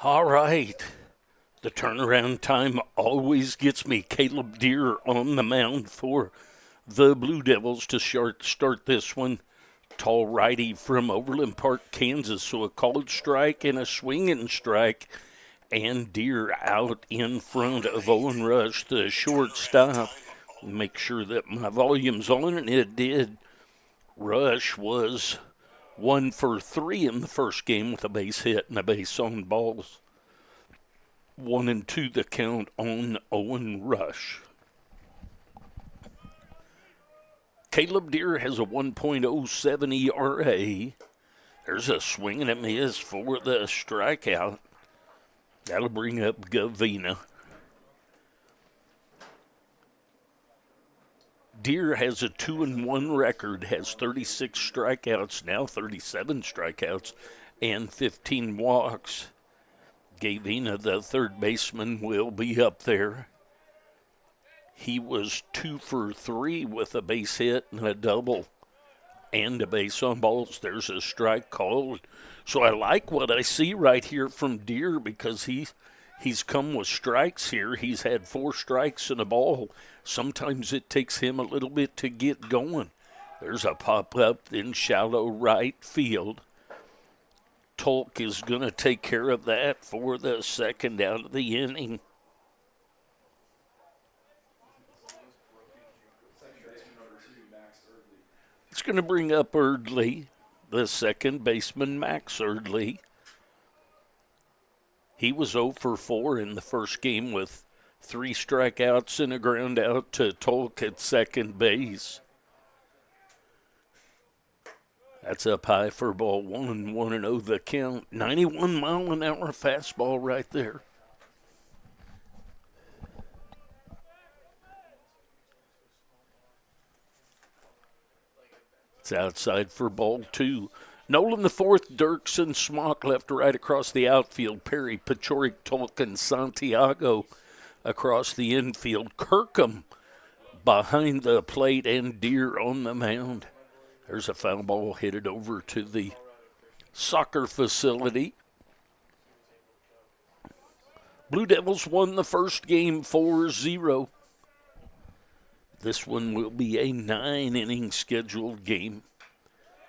All right. The turnaround time always gets me. Caleb Deere on the mound for the Blue Devils to start this one. Tall righty from Overland Park, Kansas. So a called strike and a swinging strike. And Deere out in front of Owen Rush, the shortstop. Make sure that my volume's on, and it did. Rush was 1 for 3 in the first game with a base hit and a base on balls. 1-2 the count on Owen Rush. Caleb Deere has a 1.07 ERA. There's a swing and a miss for the strikeout. That'll bring up Gavina. Deere has a 2-1 record, has 36 strikeouts, now 37 strikeouts, and 15 walks. Gavina, the third baseman, will be up there. He was 2 for 3 with a base hit and a double and a base on balls. There's a strike called. So I like what I see right here from Deere because he's come with strikes here. He's had 4 strikes and a ball. Sometimes it takes him a little bit to get going. There's a pop-up in shallow right field. Tolk is going to take care of that for the second out of the inning. It's going to bring up Erdley, the second baseman, Max Erdley. He was 0 for 4 in the first game with 3 strikeouts and a ground out to Tolk at second base. That's up high for ball 1, 1-0 the count. 91-mile-an-hour fastball right there. It's outside for ball 2. Nolan the fourth, Dirksen, Smock left to right across the outfield. Perry, Pachorik, Tolkien, Santiago across the infield. Kirkham behind the plate and Deere on the mound. There's a foul ball headed over to the soccer facility. Blue Devils won the first game 4-0. This one will be a 9-inning scheduled game.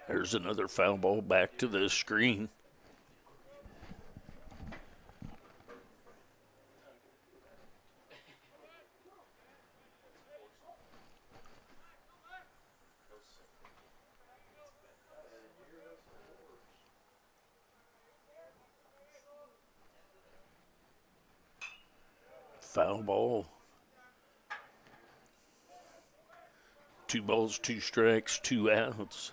There's another foul ball back to the screen. Foul ball. 2 balls, 2 strikes, 2 outs.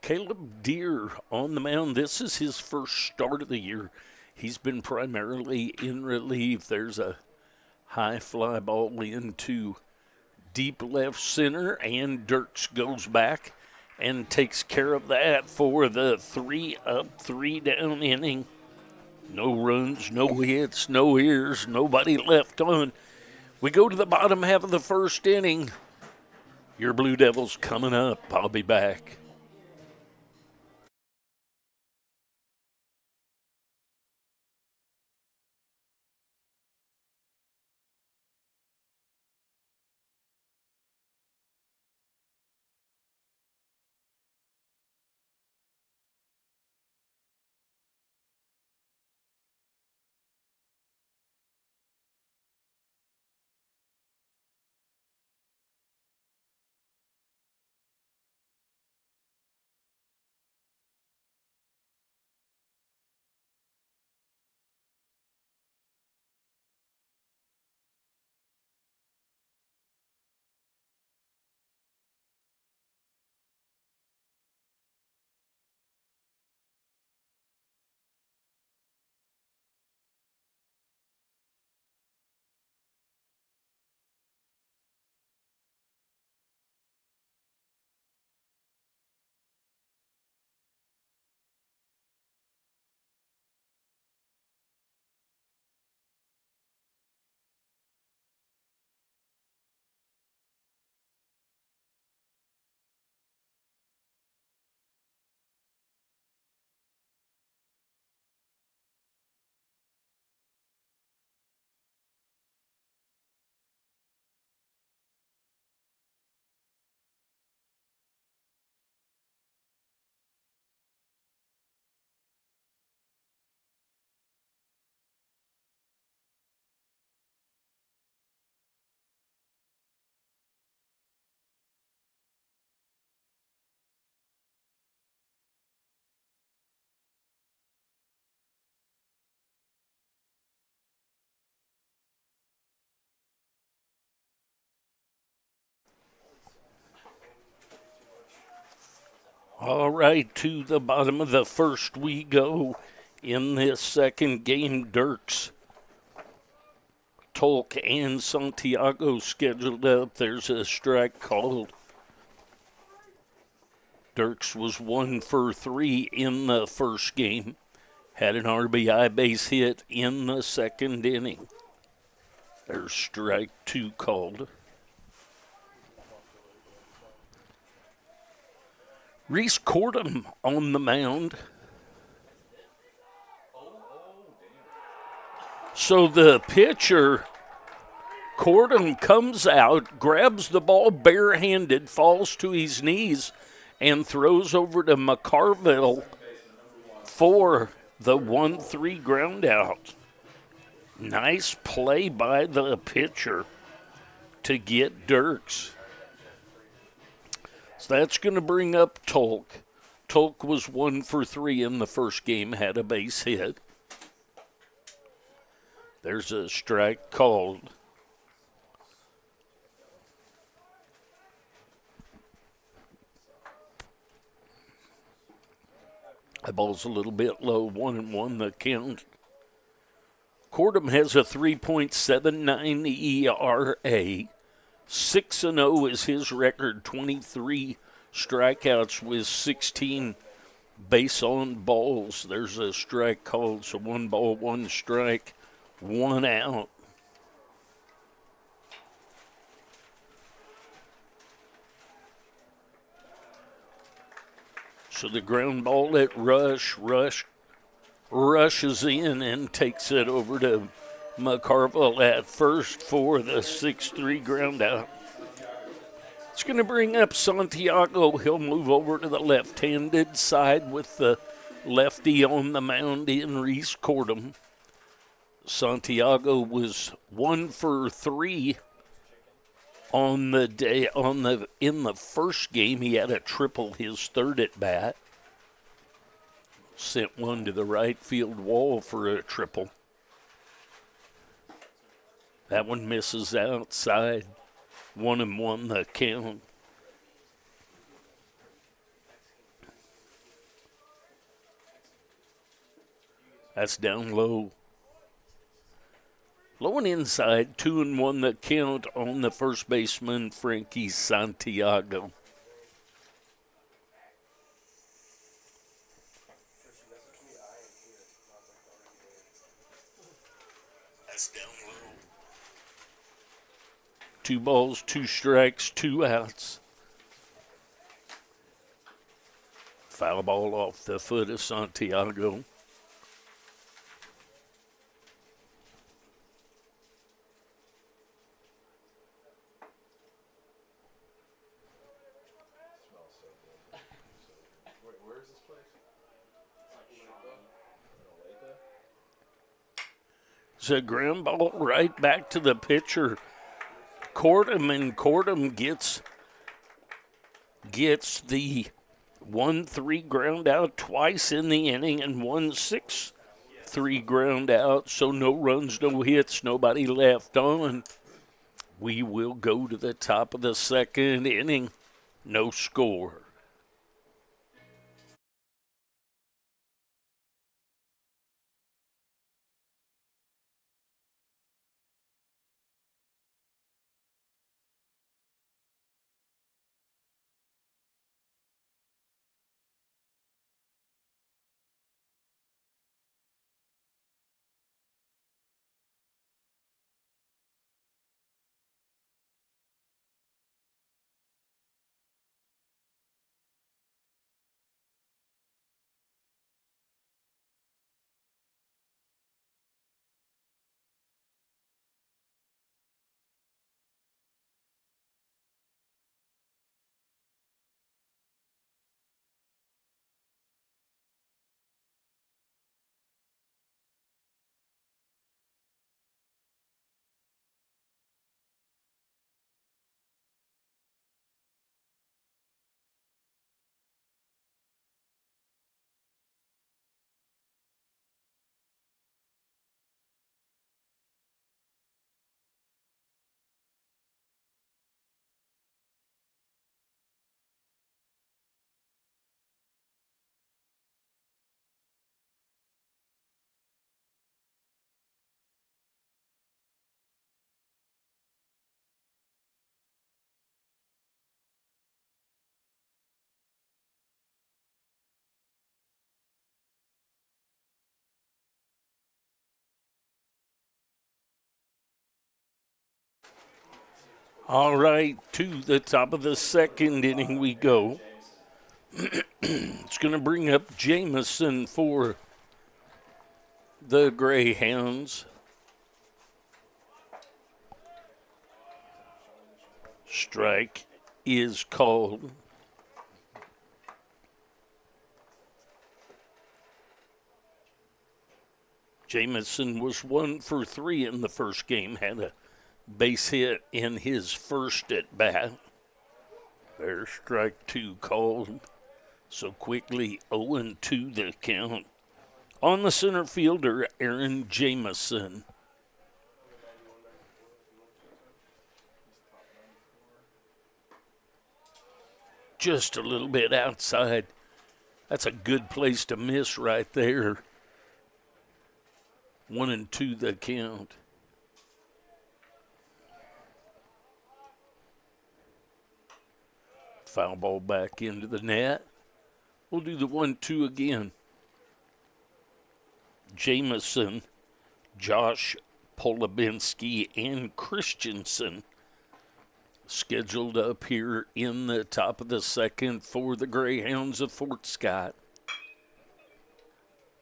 Caleb Deere on the mound. This is his first start of the year. He's been primarily in relief. There's a high fly ball into deep left center, and Dirks goes back and takes care of that for the 3 up, 3 down inning. No runs, no hits, no errors, nobody left on. We go to the bottom half of the first inning. Your Blue Devils coming up. I'll be back. All right, to the bottom of the first we go in this second game. Dirks, Tolk, and Santiago scheduled up. There's a strike called. Dirks was 1 for 3 in the first game. Had an RBI base hit in the second inning. There's strike 2 called. Reese Cordham on the mound. So the pitcher, Cordham, comes out, grabs the ball barehanded, falls to his knees, and throws over to McCarville for the 1-3 ground out. Nice play by the pitcher to get Dirks. So that's going to bring up Tolk. Tolk was 1 for 3 in the first game, had a base hit. There's a strike called. The ball's a little bit low, 1-1 the count. Cordham has a 3.79 ERA. 6-0 is his record, 23 strikeouts with 16 base on balls. There's a strike called, so 1 ball, 1 strike, 1 out. So the ground ball at Rush rushes in and takes it over to McCarville at first for the 6-3 ground out. It's going to bring up Santiago. He'll move over to the left-handed side with the lefty on the mound in Reese Cordham. Santiago was 1 for 3 on the day. In the first game, he had a triple his third at bat. Sent one to the right field wall for a triple. That one misses outside. 1-1 the count. That's down low. Low and inside, 2-1 the count on the first baseman, Frankie Santiago. That's down low. 2 balls, 2 strikes, 2 outs. Foul ball off the foot of Santiago. It's a ground ball right back to the pitcher, Cordham, and Cordham gets the 1-3 ground out twice in the inning and 1-6-3 ground out. So no runs, no hits, nobody left on. We will go to the top of the second inning. No score. All right, to the top of the second inning we go. It's going to bring up Jameson for the Greyhounds. Strike is called. Jameson was 1 for 3 in the first game, had a base hit in his first at bat. There's strike 2 called. So quickly 0-2 the count. On the center fielder, Aaron Jameson. Just a little bit outside. That's a good place to miss right there. 1-2 the count. Foul ball back into the net. We'll do the 1-2 again. Jameson, Josh Polubinski, and Christensen scheduled up here in the top of the second for the Greyhounds of Fort Scott.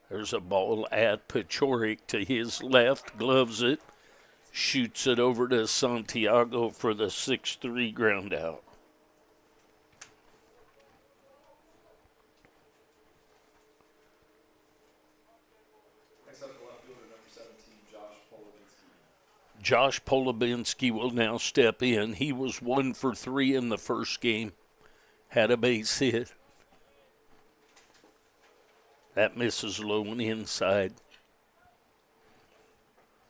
There's a ball at Pachorik to his left, gloves it, shoots it over to Santiago for the 6-3 ground out. Josh Polubinski will now step in. He was 1 for 3 in the first game. Had a base hit. That misses low and inside.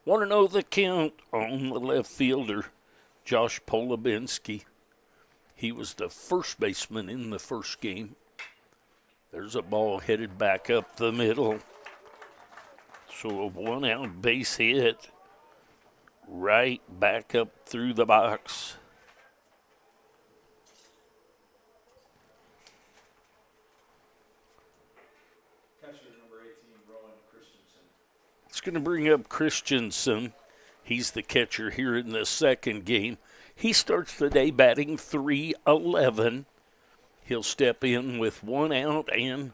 Want to know the count on the left fielder, Josh Polubinski. He was the first baseman in the first game. There's a ball headed back up the middle. So a 1-out base hit. Right back up through the box. Catcher number 18, Rowan Christensen. It's going to bring up Christensen. He's the catcher here in the second game. He starts the day batting .311. He'll step in with 1 out and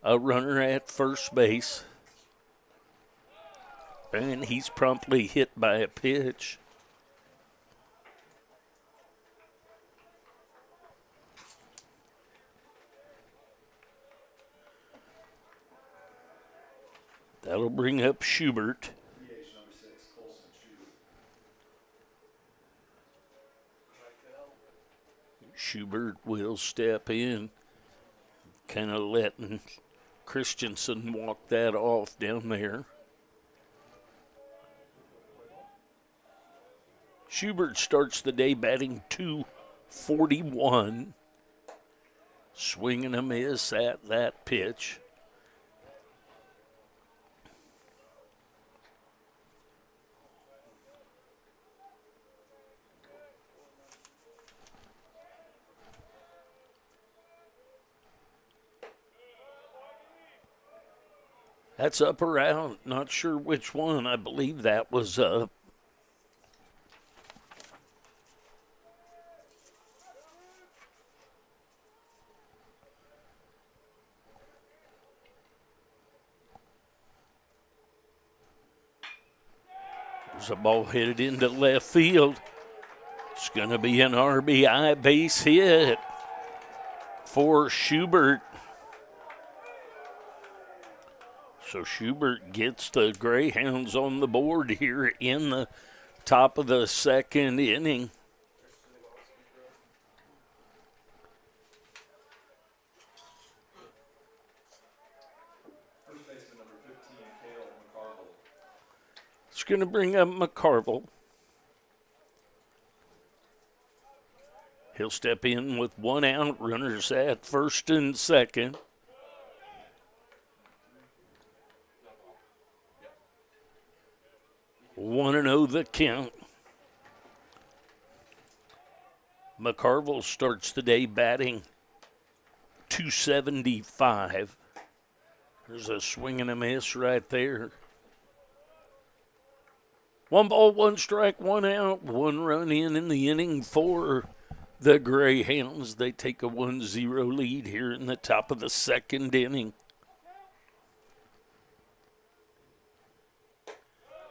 a runner at first base. And he's promptly hit by a pitch. That'll bring up Schubert. Schubert will step in, kind of letting Christensen walk that off down there. Schubert starts the day batting .241. Swing and a miss at that pitch. That's up or out. Not sure which one. I believe that was up. There's a ball headed into left field. It's going to be an RBI base hit for Schubert. So Schubert gets the Greyhounds on the board here in the top of the second inning. First baseman number 15, Cale McCarville. It's going to bring up McCarville. He'll step in with 1 out, runners at first and second. One and 0 the count. McCarville starts the day batting .275. There's a swing and a miss right there. 1 ball, 1 strike, 1 out, 1 run in the inning for the Greyhounds. They take a 1-0 lead here in the top of the second inning.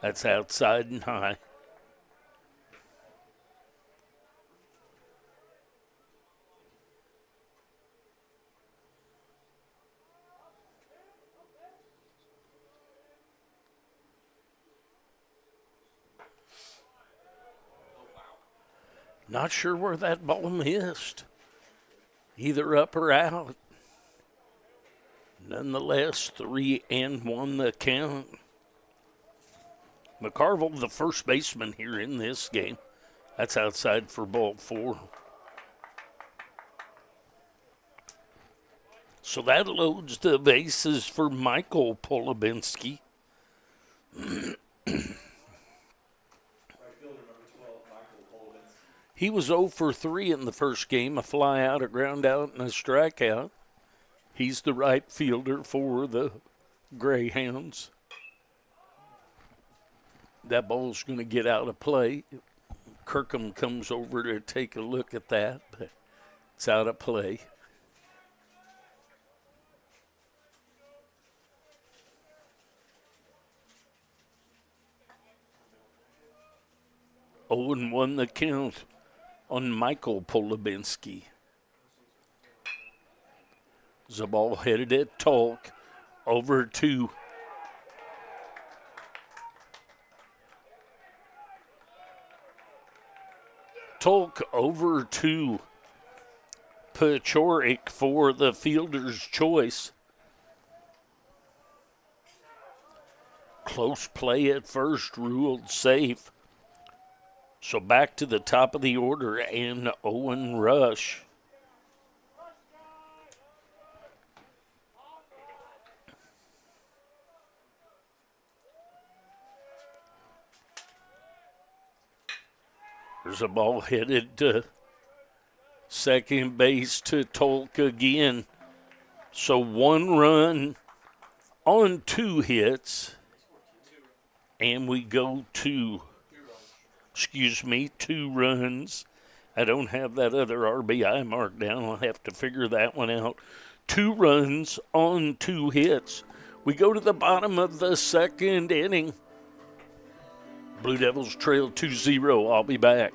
That's outside and high. Not sure where that ball missed. Either up or out. Nonetheless, 3-1 the count. McCarville, the first baseman here in this game. That's outside for ball 4. So that loads the bases for Michael Polubinski. He was 0 for 3 in the first game, a fly out, a ground out, and a strikeout. He's the right fielder for the Greyhounds. That ball's going to get out of play. Kirkham comes over to take a look at that, but it's out of play. Oh, and 1 the count on Michael Polubinski. The ball headed at Tolk over to Pachorik for the fielder's choice. Close play at first, ruled safe. So back to the top of the order and Owen Rush. There's a ball headed to second base to Tolk again. So 1 run on 2 hits. And we go to 2 runs. I don't have that other RBI marked down. I'll have to figure that one out. 2 runs on 2 hits. We go to the bottom of the second inning. Blue Devils trail 2-0. I'll be back.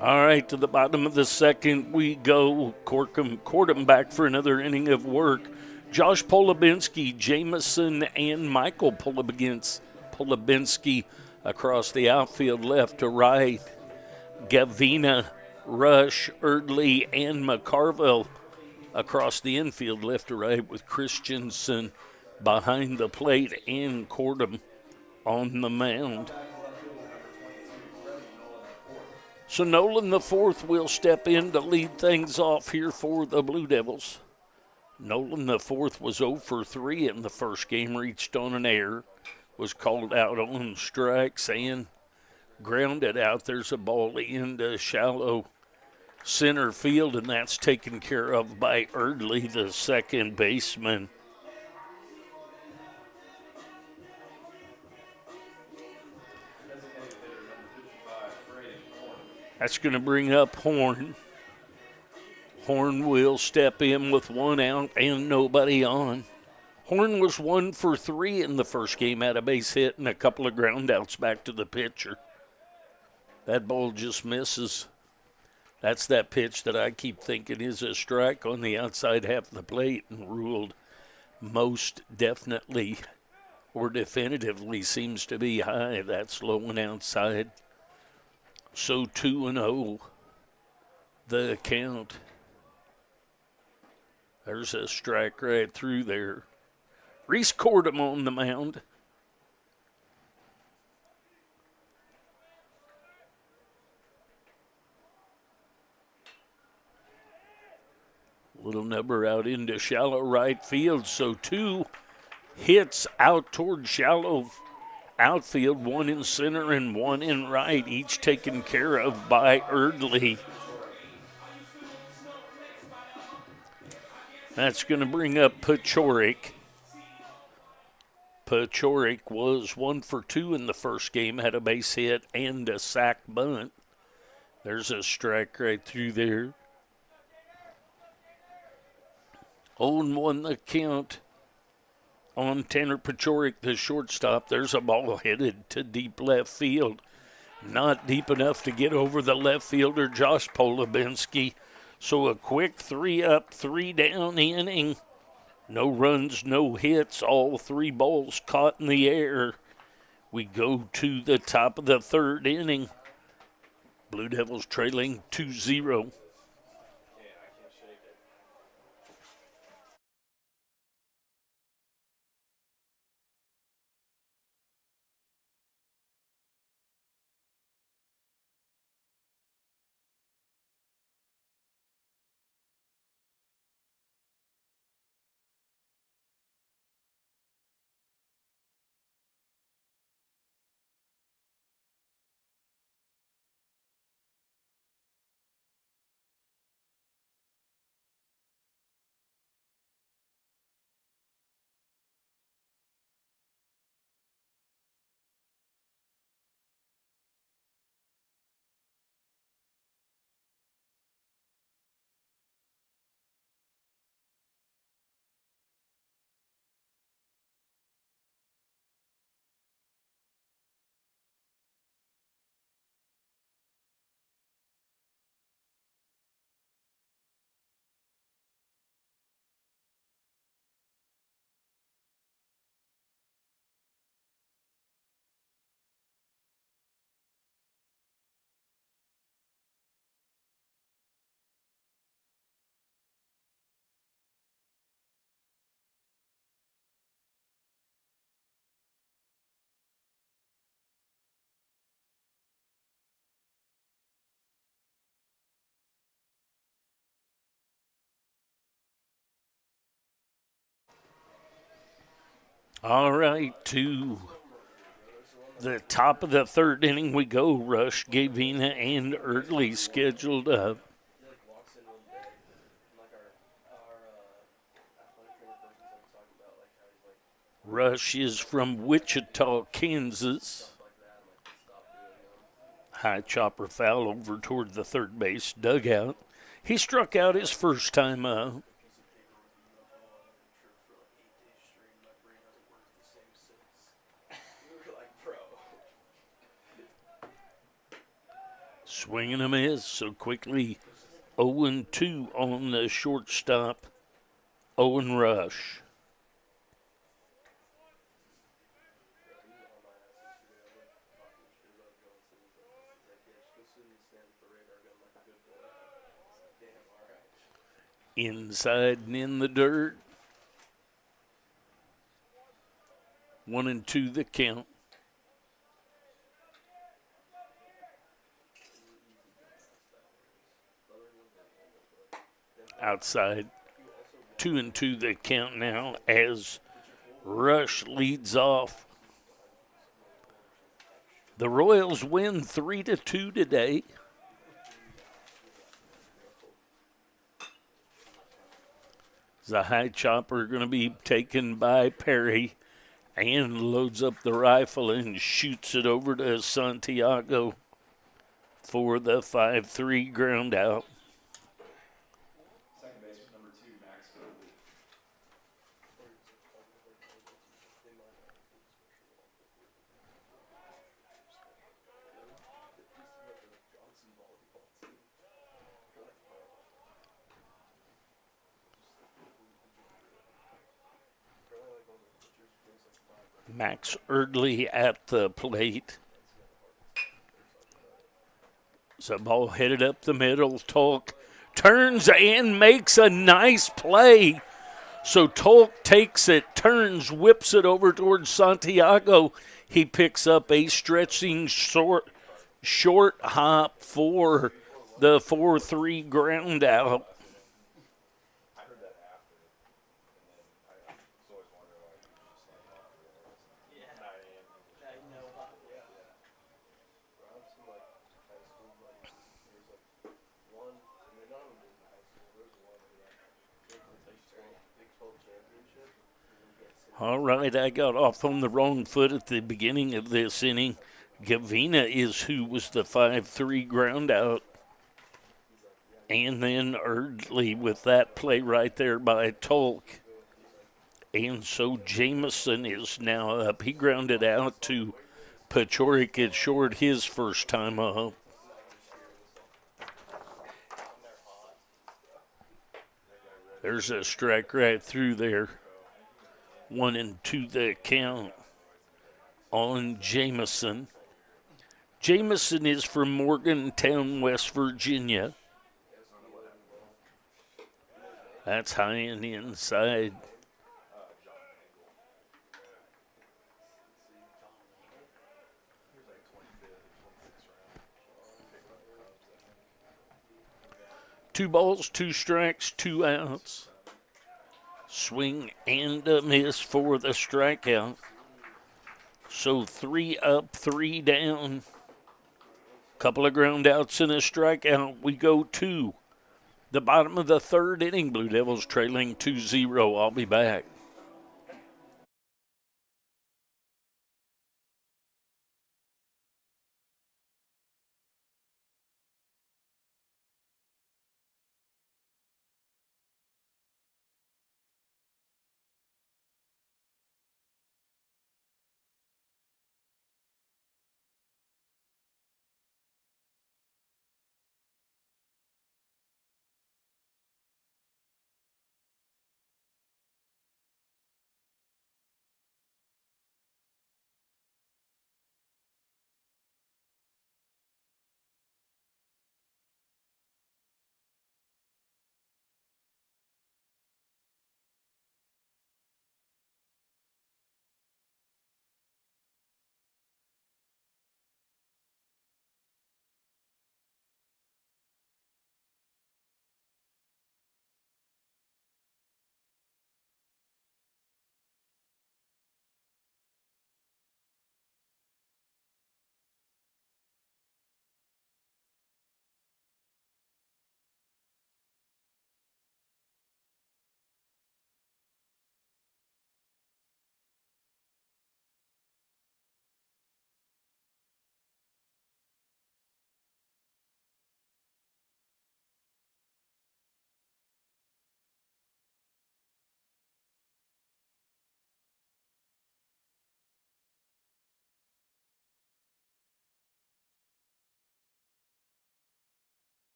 All right, to the bottom of the second we go. Cordham back for another inning of work. Josh Polubinski, Jamison, and Michael Polubinski across the outfield left to right. Gavina, Rush, Erdley, and McCarville across the infield left to right with Christensen behind the plate and Cordham on the mound. So Nolan the fourth will step in to lead things off here for the Blue Devils. Nolan the fourth was 0 for 3 in the first game, reached on an error, was called out on strikes and grounded out. There's a ball into shallow center field, and that's taken care of by Erdley, the second baseman. That's going to bring up Horn. Horn will step in with 1 out and nobody on. Horn was 1 for 3 in the first game, had a base hit and a couple of ground outs back to the pitcher. That ball just misses. That's that pitch that I keep thinking is a strike on the outside half of the plate and ruled most definitely or definitively seems to be high. That's low and outside. So 2-0 the count. There's a strike right through there. Reese Cordum on the mound. Little number out into shallow right field. So 2 hits out toward shallow outfield, 1 in center and 1 in right, each taken care of by Erdley. That's going to bring up Pachorik. Pachorik was 1 for 2 in the first game, had a base hit and a sac bunt. There's a strike right through there. 0-1 the count on Tanner Pachorik, the shortstop. There's a ball headed to deep left field. Not deep enough to get over the left fielder, Josh Polubinski. So a quick 3 up, 3 down inning. No runs, no hits, all 3 balls caught in the air. We go to the top of the 3rd inning. Blue Devils trailing 2-0. All right, to the top of the 3rd inning we go. Rush, Gavina, and Erdley scheduled up. Rush is from Wichita, Kansas. High chopper foul over toward the third base dugout. He struck out his first time up. Swing and a miss, so quickly 0-2 on the shortstop, Owen Rush. Inside and in the dirt. 1-2 the count. Outside. 2-2 the count now as Rush leads off. The Royals win 3-2 today. The high chopper going to be taken by Perry and loads up the rifle and shoots it over to Santiago for the 5-3 ground out. Second baseman number 2, Max Goldie. Max Erdley at the plate. So ball headed up the middle. Tolk turns and makes a nice play. So Tolk takes it, turns, whips it over towards Santiago. He picks up a stretching short hop for the 4-3 ground out. All right, I got off on the wrong foot at the beginning of this inning. Gavina is who was the 5-3 ground out. And then Erdley with that play right there by Tolk. And so Jameson is now up. He grounded out to Pachorik at short his first time up. There's a strike right through there. 1-2 the count on Jameson. Jameson is from Morgantown, West Virginia. That's high and inside. Two balls, two strikes, two outs. Swing and a miss for the strikeout. So 3 up, 3 down. Couple of ground outs and a strikeout. We go to the bottom of the third inning. Blue Devils trailing 2-0. I'll be back.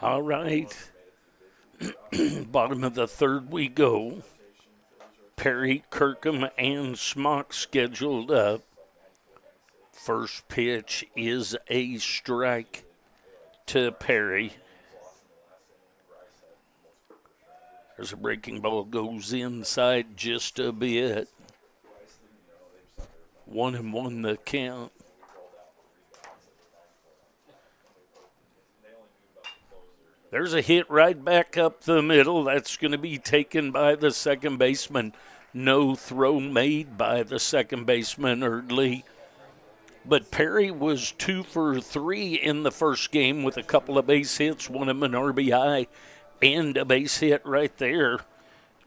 All right. Bottom of the third we go. Perry, Kirkham, and Smock scheduled up. First pitch is a strike to Perry. There's a breaking ball, goes inside just a bit. 1-1 the count. There's a hit right back up the middle. That's going to be taken by the second baseman. No throw made by the second baseman, Erdley. But Perry was 2 for 3 in the first game with a couple of base hits, one of them an RBI, and a base hit right there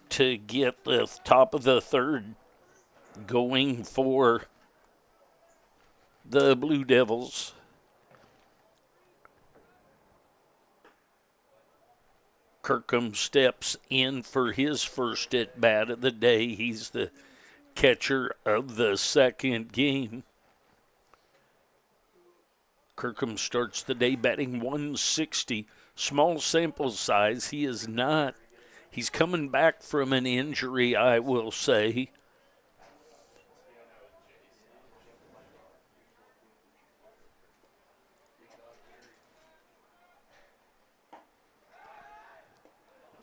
to get the top of the third going for the Blue Devils. Kirkham steps in for his first at-bat of the day. He's the catcher of the second game. Kirkham starts the day batting 160. Small sample size. He has not He's coming back from an injury, I will say.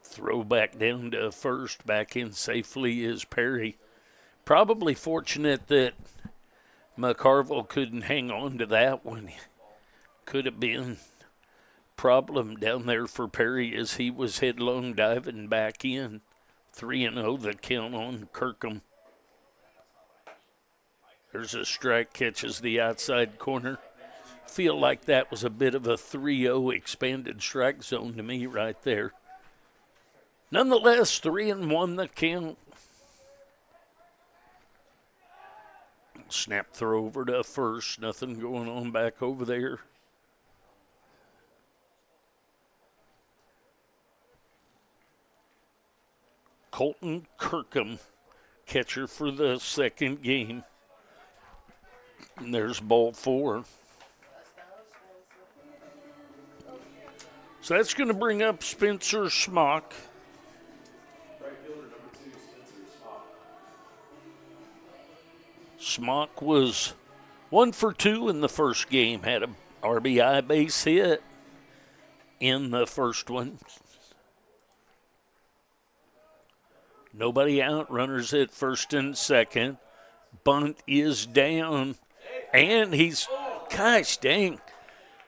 Throw back down to first, back in safely is Perry. Probably fortunate that McCarville couldn't hang on to that one. Could have been problem down there for Perry as he was headlong diving back in. 3-0 the count on Kirkham. There's a strike, catches the outside corner. Feel like that was a bit of a 3-0 expanded strike zone to me right there. Nonetheless, 3-1 the count. Snap throw over to first. Nothing going on back over there. Colton Kirkham, catcher for the second game. And there's ball 4. So that's going to bring up Spencer Smock. Right fielder number 2, Spencer Smock. Smock was 1 for 2 in the first game. Had a RBI base hit in the first one. Nobody out. Runners at first and second. Bunt is down. And he's, gosh dang,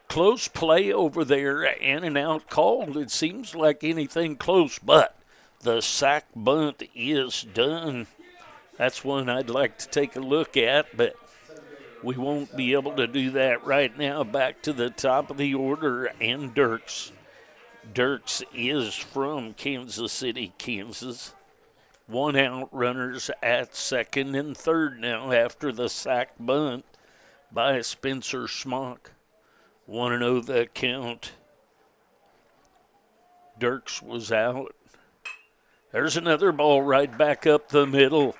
close play over there and an out called. It seems like anything close, but the sack bunt is done. That's one I'd like to take a look at, but we won't be able to do that right now. Back to the top of the order, and Dirks. Dirks is from Kansas City, Kansas. 1 out, runners at second and third now after the sack bunt by Spencer Smock. 1-0 the count. Dirks was out. There's another ball right back up the middle.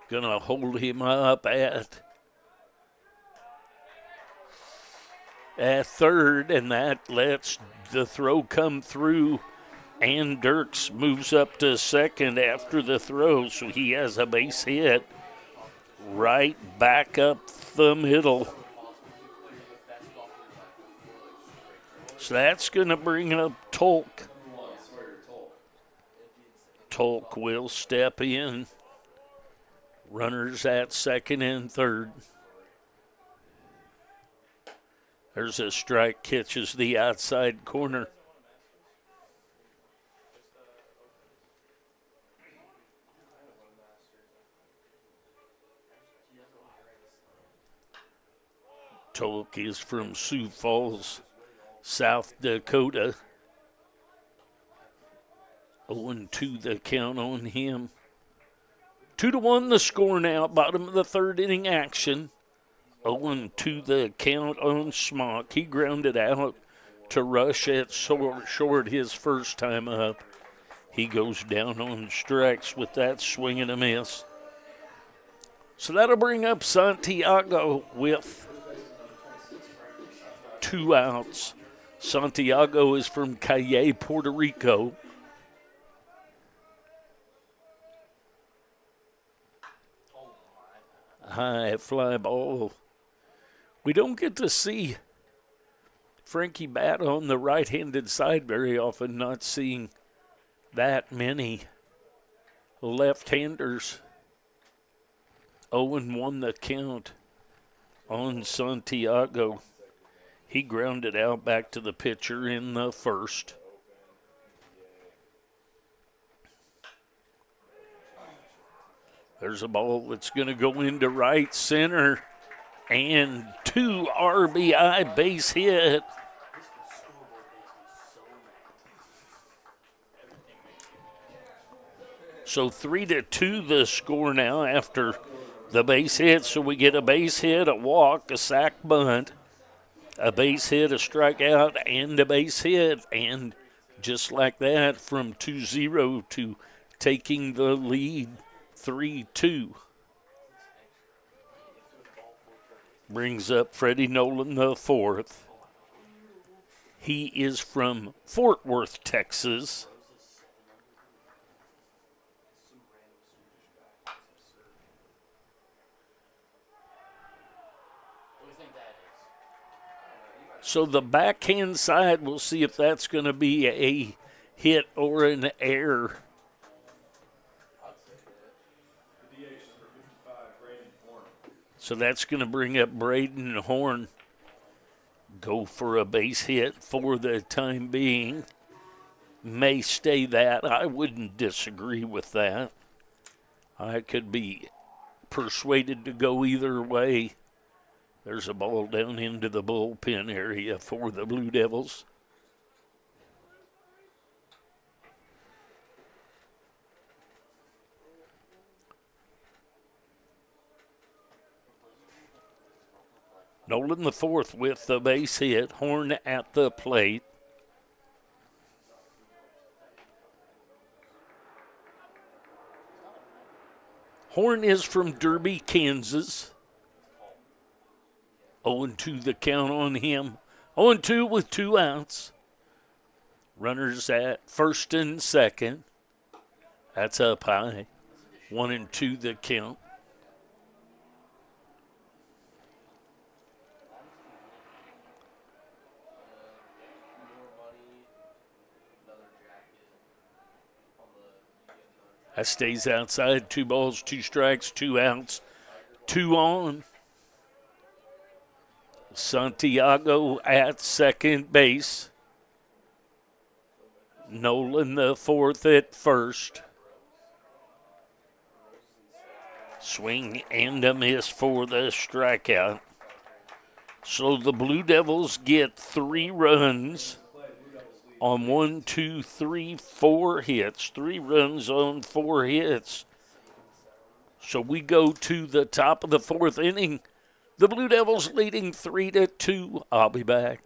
Gonna hold him up at third, and that lets the throw come through. And Dirks moves up to second after the throw, so he has a base hit right back up the middle. So that's going to bring up Tolk. Tolk will step in. Runners at second and third. There's a strike, catches the outside corner. Tolk is from Sioux Falls, South Dakota. 0-2 the count on him. 2-1 the score now, bottom of the third inning action. 0-2 the count on Smock. He grounded out to Rush at short his first time up. He goes down on strikes with that swing and a miss. So that'll bring up Santiago with 2 outs. Santiago is from Calle, Puerto Rico. High fly ball. We don't get to see Frankie bat on the right-handed side very often, not seeing that many left-handers. 0-1 the count on Santiago. He grounded out back to the pitcher in the first. There's a ball that's going to go into right center. And 2 RBI base hit. So 3-2 the score now after the base hit. So we get a base hit, a walk, a sac bunt, a base hit, a strikeout, and a base hit. And just like that, from 2-0 to taking the lead 3-2. Brings up Freddie Nolan the fourth. He is from Fort Worth, Texas. So the backhand side, we'll see if that's going to be a hit or an error. So that's going to bring up Braden Horn. Go for a base hit for the time being. May stay that. I wouldn't disagree with that. I could be persuaded to go either way. There's a ball down into the bullpen area for the Blue Devils. Nolan the fourth with the base hit. Horn at the plate. Horn is from Derby, Kansas. 0-2 the count on him. 0-2 with 2 outs. Runners at first and second. That's up high. 1-2 the count. That stays outside. 2 balls, 2 strikes, 2 outs, 2 on. Santiago at second base. Nolan the fourth at first. Swing and a miss for the strikeout. So the Blue Devils get 3 runs on 1, 2, 3, 4 hits. 3 runs on 4 hits. So we go to the top of the 4th inning. The Blue Devils leading 3-2. I'll be back.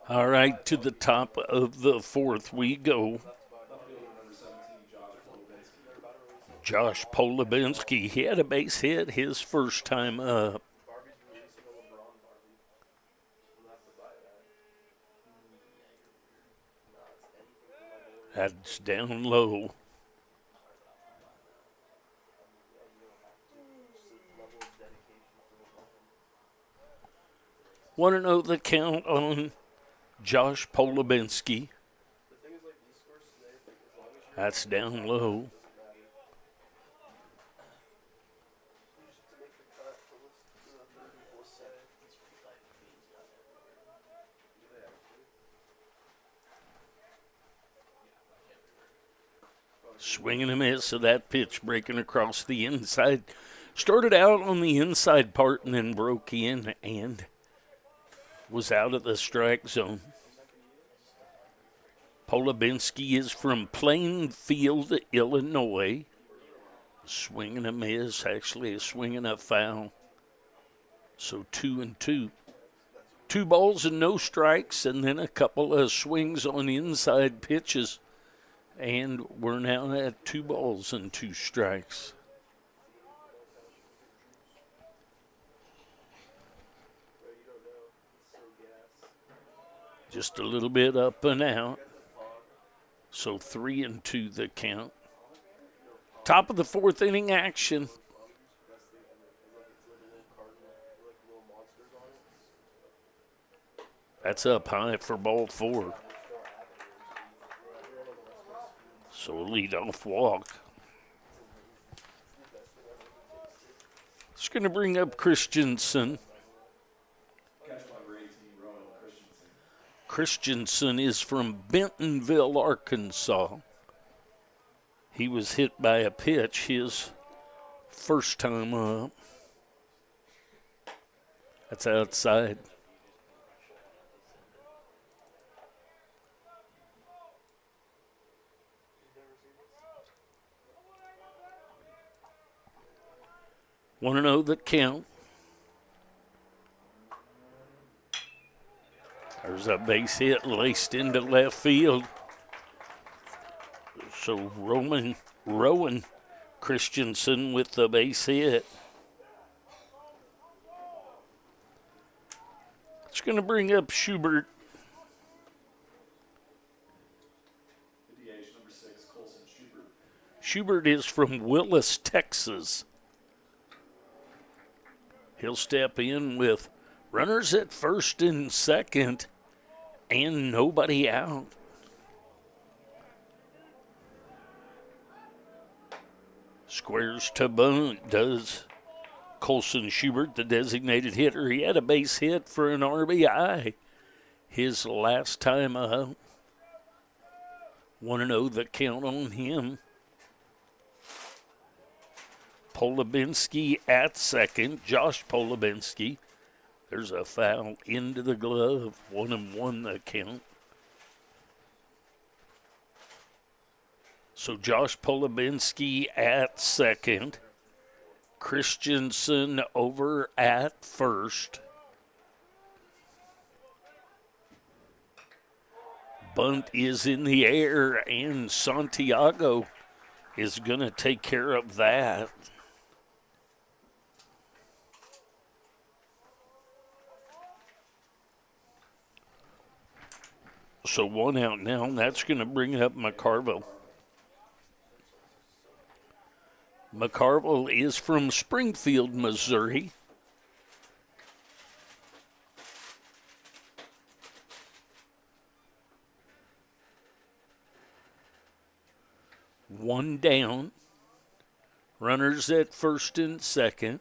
All right, to the top of the 4th we go. Josh Polubinski, he had a base hit his first time up. That's down low. Want to know the count on Josh Polubinski? That's down low. Swing and a miss of that pitch breaking across the inside. Started out on the inside part and then broke in and was out of the strike zone. Polubinski is from Plainfield, Illinois. Swing and a miss, actually a swing and a foul. So 2-2. 2 balls and no strikes, and then a couple of swings on inside pitches. And we're now at 2 balls and 2 strikes. Just a little bit up and out. So 3-2 the count. Top of the fourth inning action. That's up high for ball 4. So a leadoff walk. It's going to bring up Christensen. Catch number 18, Rowan Christensen. Christensen is from Bentonville, Arkansas. He was hit by a pitch his first time up. That's outside. Want to know the count. There's a base hit laced into left field. So Rowan Christensen with the base hit. It's going to bring up Schubert. The DH, number 6, Colson Schubert. Schubert is from Willis, Texas. He'll step in with runners at first and second and nobody out. Squares to bunt does Colson Schubert, the designated hitter. He had a base hit for an RBI his last time out. Want to know the count on him. Polubinski at second. Josh Polubinski. There's a foul into the glove. 1-1 the count. So Josh Polubinski at second. Christensen over at first. Bunt is in the air, and Santiago is going to take care of that. So 1 out now, and that's going to bring up McCarville. McCarville is from Springfield, Missouri. One down. Runners at first and second.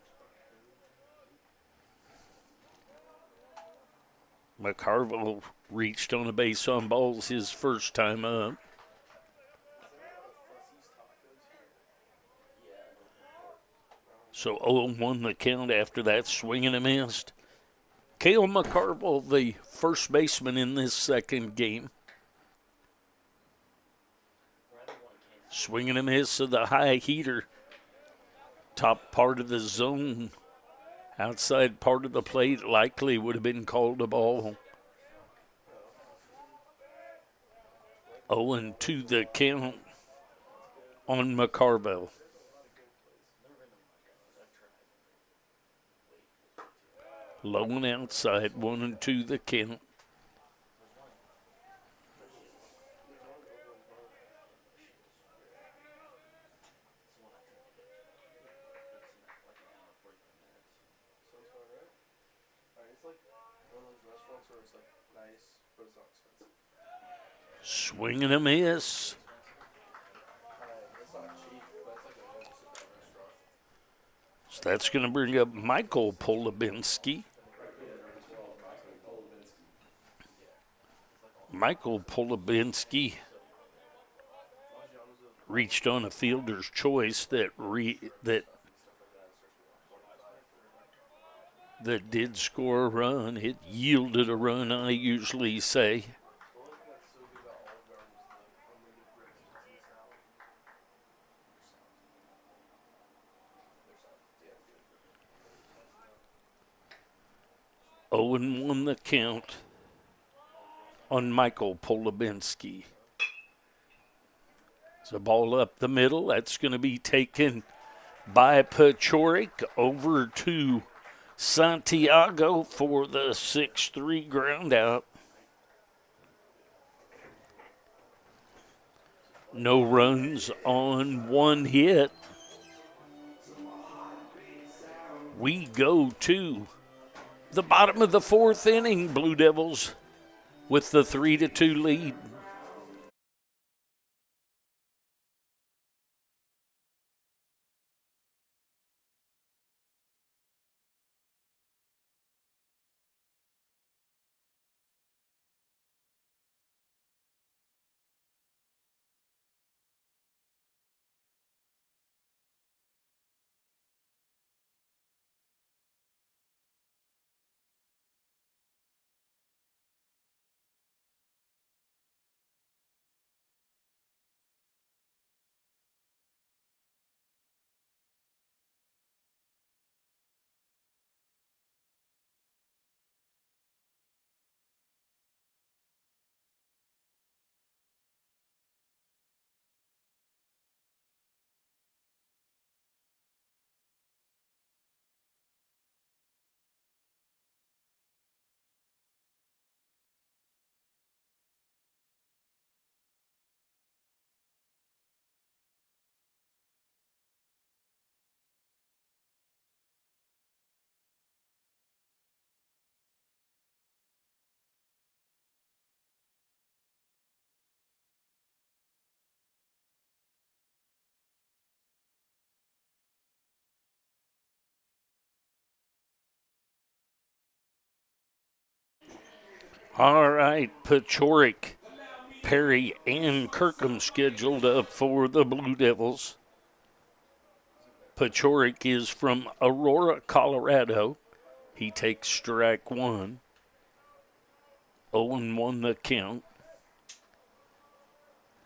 McCarville reached on a base on balls his first time up. So 0-1 the count after that swing and a miss. Cale McCarville, the first baseman in this second game. Swing and a miss of the high heater. Top part of the zone. Outside part of the plate likely would have been called a ball. 0-2 the count on McCarville. Low and outside, 1-2 the count. Swing and a miss. So that's going to bring up Michael Polubinski. Michael Polubinski reached on a fielder's choice that did score a run. It yielded a run, I usually say. Oh, and 1 the count on Michael Polubinski. It's a ball up the middle. That's going to be taken by Pachorik over to Santiago for the 6-3 ground out. No runs on one hit. We go to the bottom of the fourth inning, Blue Devils with the 3-2 lead. All right, Pechoric, Perry, and Kirkham scheduled up for the Blue Devils. Pechoric is from Aurora, Colorado. He takes strike one. 0-1 the count.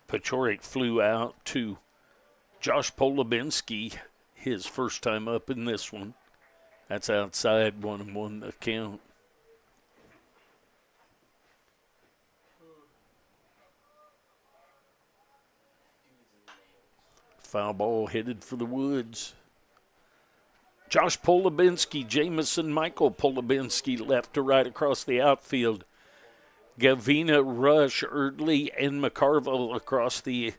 Pechoric flew out to Josh Polubinski, his first time up in this one. That's outside, 1-1 the count. Foul ball headed for the woods. Josh Polubinski, Jamison Michael Polubinski, left to right across the outfield. Gavina, Rush, Erdley, and McCarville across the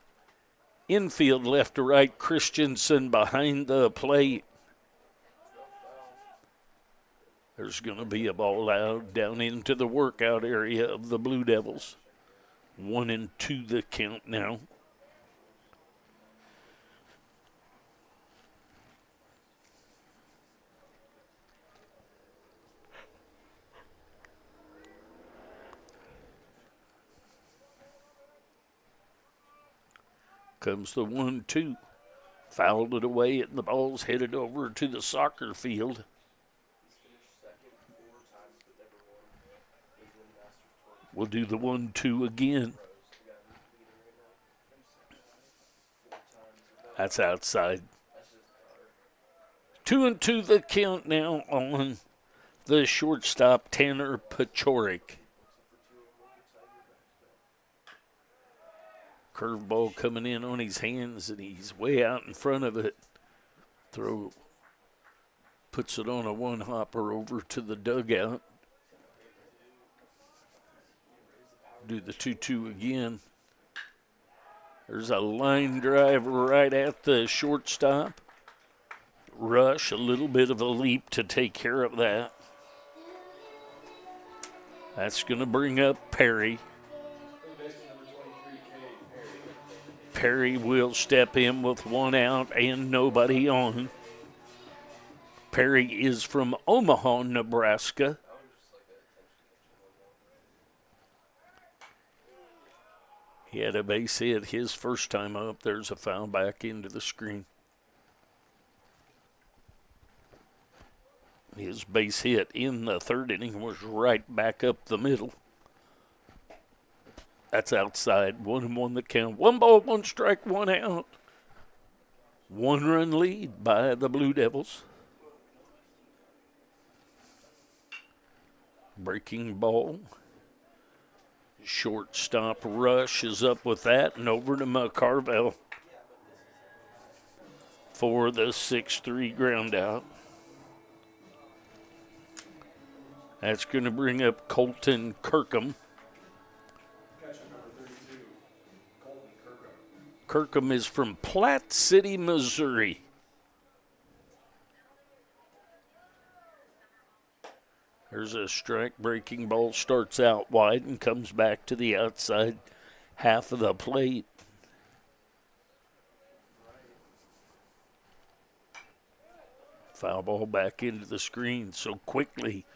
infield, left to right. Christensen behind the plate. There's going to be a ball out down into the workout area of the Blue Devils. 1-2 the count now. Comes the 1-2. Fouled it away, and the ball's headed over to the soccer field. We'll do the 1-2 again. That's outside. 2-2 the count now on the shortstop, Tanner Pechoric. Curveball coming in on his hands, and he's way out in front of it. Throw, puts it on a one-hopper over to the dugout. Do the 2-2 again. There's a line drive right at the shortstop. Rush, a little bit of a leap to take care of that. That's going to bring up Perry. Perry will step in with one out and nobody on. Perry is from Omaha, Nebraska. He had a base hit his first time up. There's a foul back into the screen. His base hit in the third inning was right back up the middle. That's outside. 1-1 the count. 1 ball, 1 strike, 1 out. 1-run lead by the Blue Devils. Breaking ball. Shortstop Rush is up with that, and over to McCarville for the 6-3 ground out. That's going to bring up Colton Kirkham. Catcher number 32, Colton Kirkham. Kirkham is from Platte City, Missouri. There's a strike. Breaking ball starts out wide and comes back to the outside half of the plate. Foul ball back into the screen so quickly.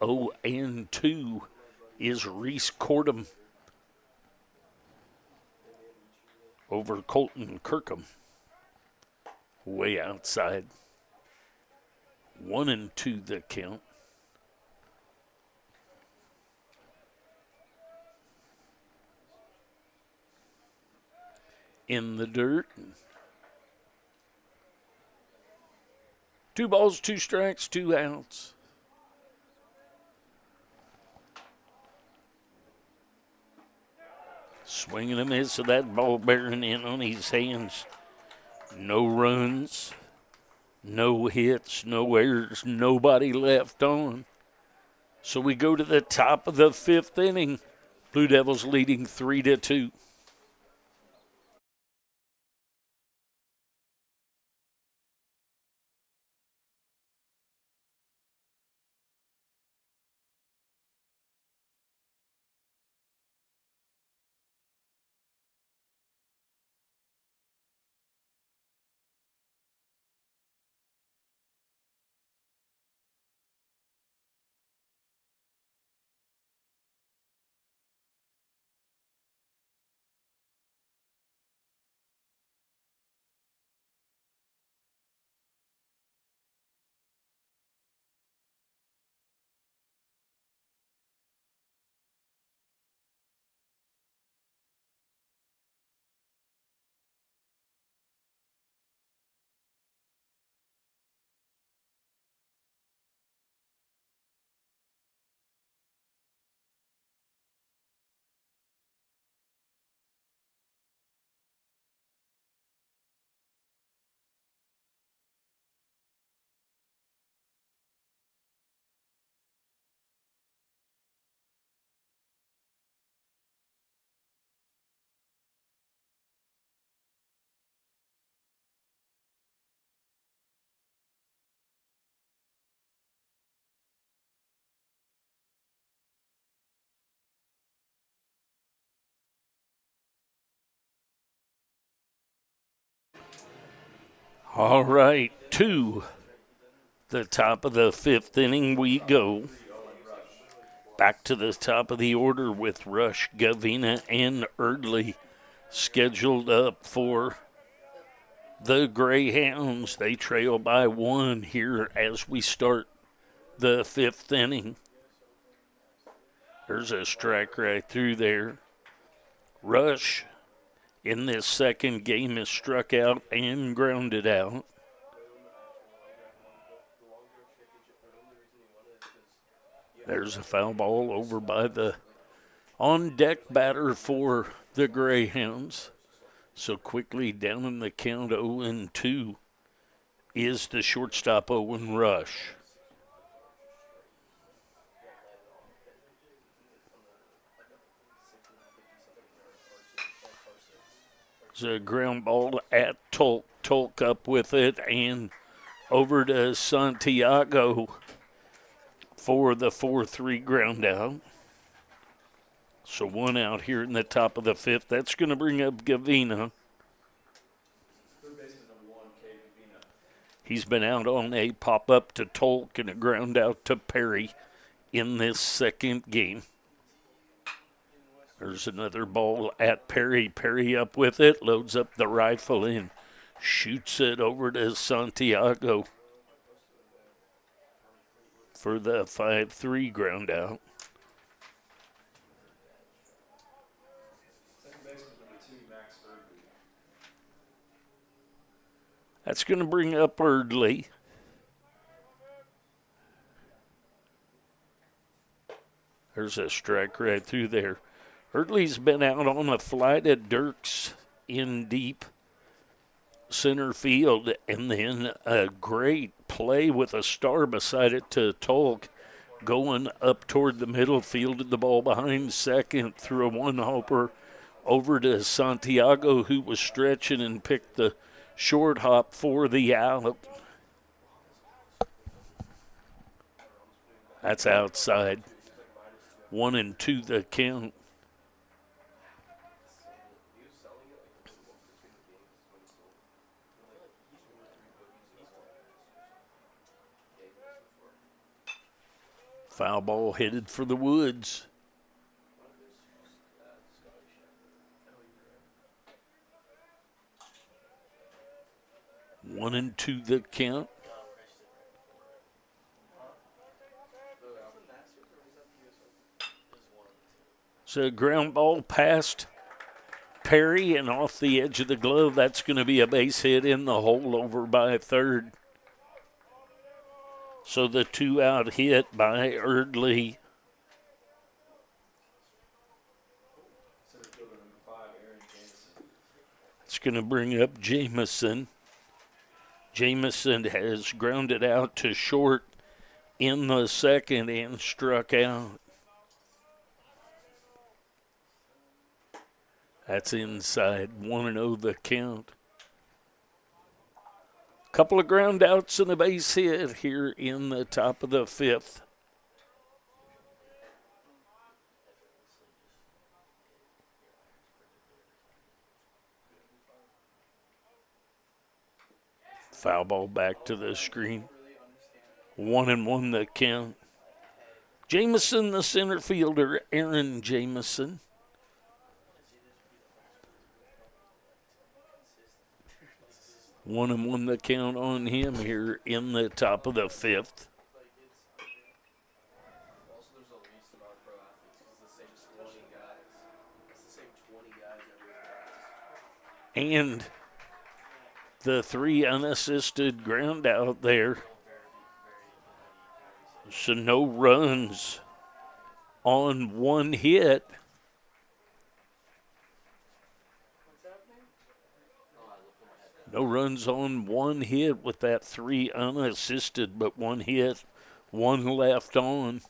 0-2 is Reese Cordham over Colton Kirkham. Way outside. 1-2 the count. In the dirt. 2 balls, 2 strikes, 2 outs. Swinging a miss of that ball bearing in on his hands. No runs, no hits, no errors, nobody left on. So we go to the top of the 5th inning. Blue Devils leading 3-2. All right, to the top of the 5th inning we go. Back to the top of the order with Rush, Gavina, and Erdley scheduled up for the Greyhounds. They trail by 1 here as we start the 5th inning. There's a strike right through there. Rush in this second game is struck out and grounded out. There's a foul ball over by the on-deck batter for the Greyhounds. So quickly down in the count, 0-2 is the shortstop, Owen Rush. It's a ground ball at Tolk. Tolk up with it and over to Santiago for the 4-3 ground out. So 1 out here in the top of the 5th. That's going to bring up Gavina. Third baseman number 1, K. Gavina. He's been out on a pop-up to Tolk and a ground out to Perry in this second game. There's another ball at Perry. Perry up with it, loads up the rifle and shoots it over to Santiago for the 5-3 ground out. Second baseman number 2, Max Erdley. That's going to bring up Erdley. There's a strike right through there. Erdley's been out on a fly to Dirks in deep center field, and then a great play with a star beside it to Tolk, going up toward the middle, fielded the ball behind second through a one-hopper, over to Santiago, who was stretching and picked the short hop for the out. That's outside. 1-2 the count. Foul ball headed for the woods. 1-2 the count. So ground ball past Perry and off the edge of the glove. That's going to be a base hit in the hole over by third. So the 2-out hit by Erdley. It's going to bring up Jamison. Jamison has grounded out to short in the second and struck out. That's inside. 1-0 the count. Couple of ground outs and a base hit here in the top of the fifth. Foul ball back to the screen. 1-1 the count. Jamison, the center fielder, Aaron Jamison. One and one the count on him here in the top of the fifth. And the 3 unassisted ground out there. So no runs on 1 hit. No runs on 1 hit with that 3 unassisted, but 1 hit, 1 left on.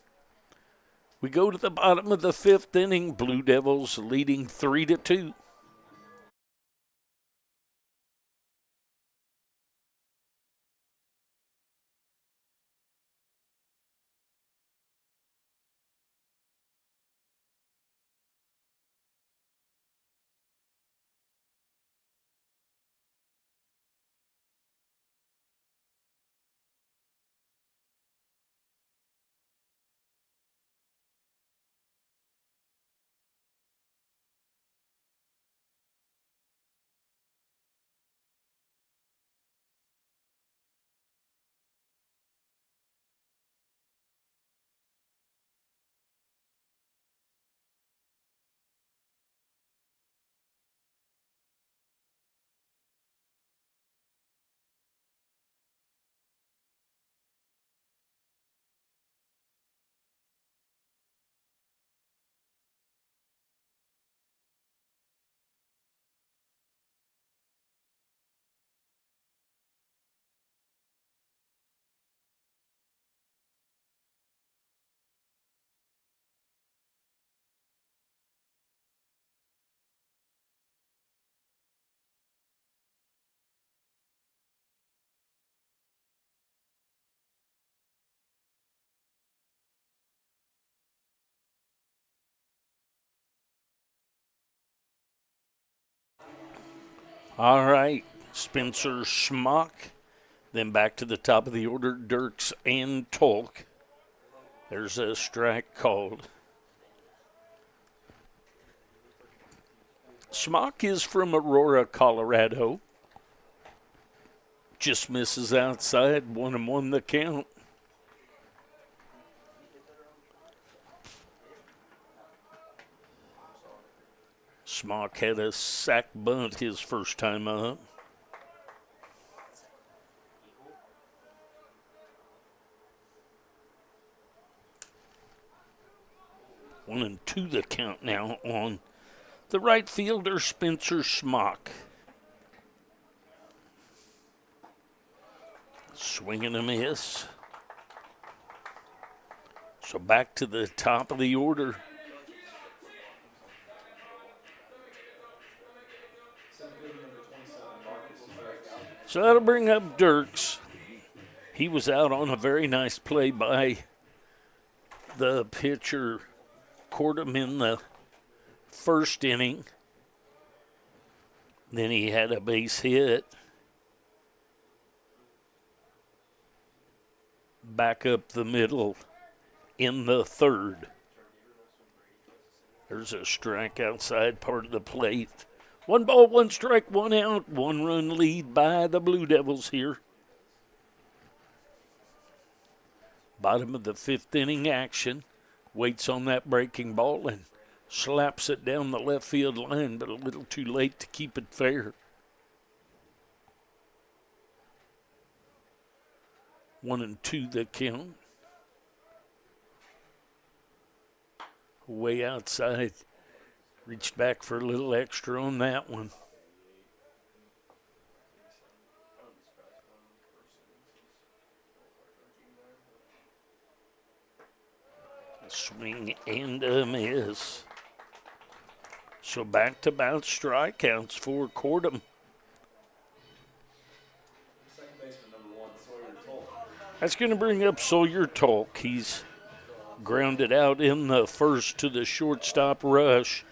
We go to the bottom of the 5th inning. Blue Devils leading 3-2. All right, Spencer Schmock. Then back to the top of the order, Dirks and Tolk. There's a strike called. Schmock is from Aurora, Colorado. Just misses outside. 1-1 the count. Schmock had a sac bunt his first time up. One and two the count now on the right fielder, Spencer Schmock. Swing and a miss. So back to the top of the order. So that'll bring up Dirks. He was out on a very nice play by the pitcher, caught him in the first inning. Then he had a base hit. Back up the middle in the third. There's a strike outside part of the plate. 1 ball, 1 strike, 1 out. 1 run lead by the Blue Devils here. Bottom of the 5th inning action. Waits on that breaking ball and slaps it down the left field line, but a little too late to keep it fair. 1-2 the count. Way outside. Reached back for a little extra on that one. A swing and a miss. So back-to-back strikeouts for Cordham. Second baseman number 1, Sawyer Tolk. That's going to bring up Sawyer Tolk. He's grounded out in the first to the shortstop rush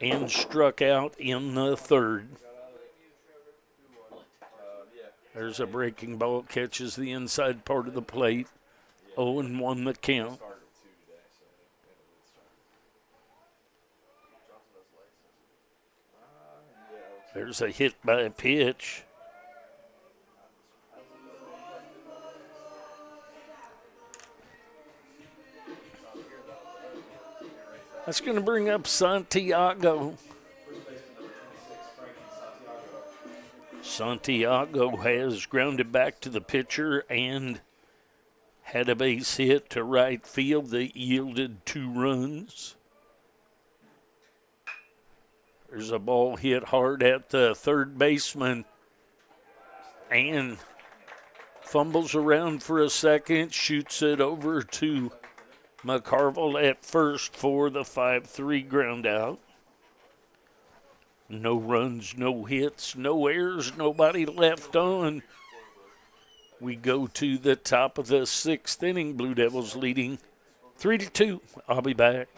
and struck out in the third. There's a breaking ball, catches the inside part of the plate. 0-1 the count. There's a hit by a pitch. That's going to bring up Santiago. Santiago has grounded back to the pitcher and had a base hit to right field that yielded 2 runs. There's a ball hit hard at the third baseman and fumbles around for a second, shoots it over to McCarville at first for the 5-3 ground out. No runs, no hits, no errors, nobody left on. We go to the top of the 6th inning. Blue Devils leading 3-2. I'll be back.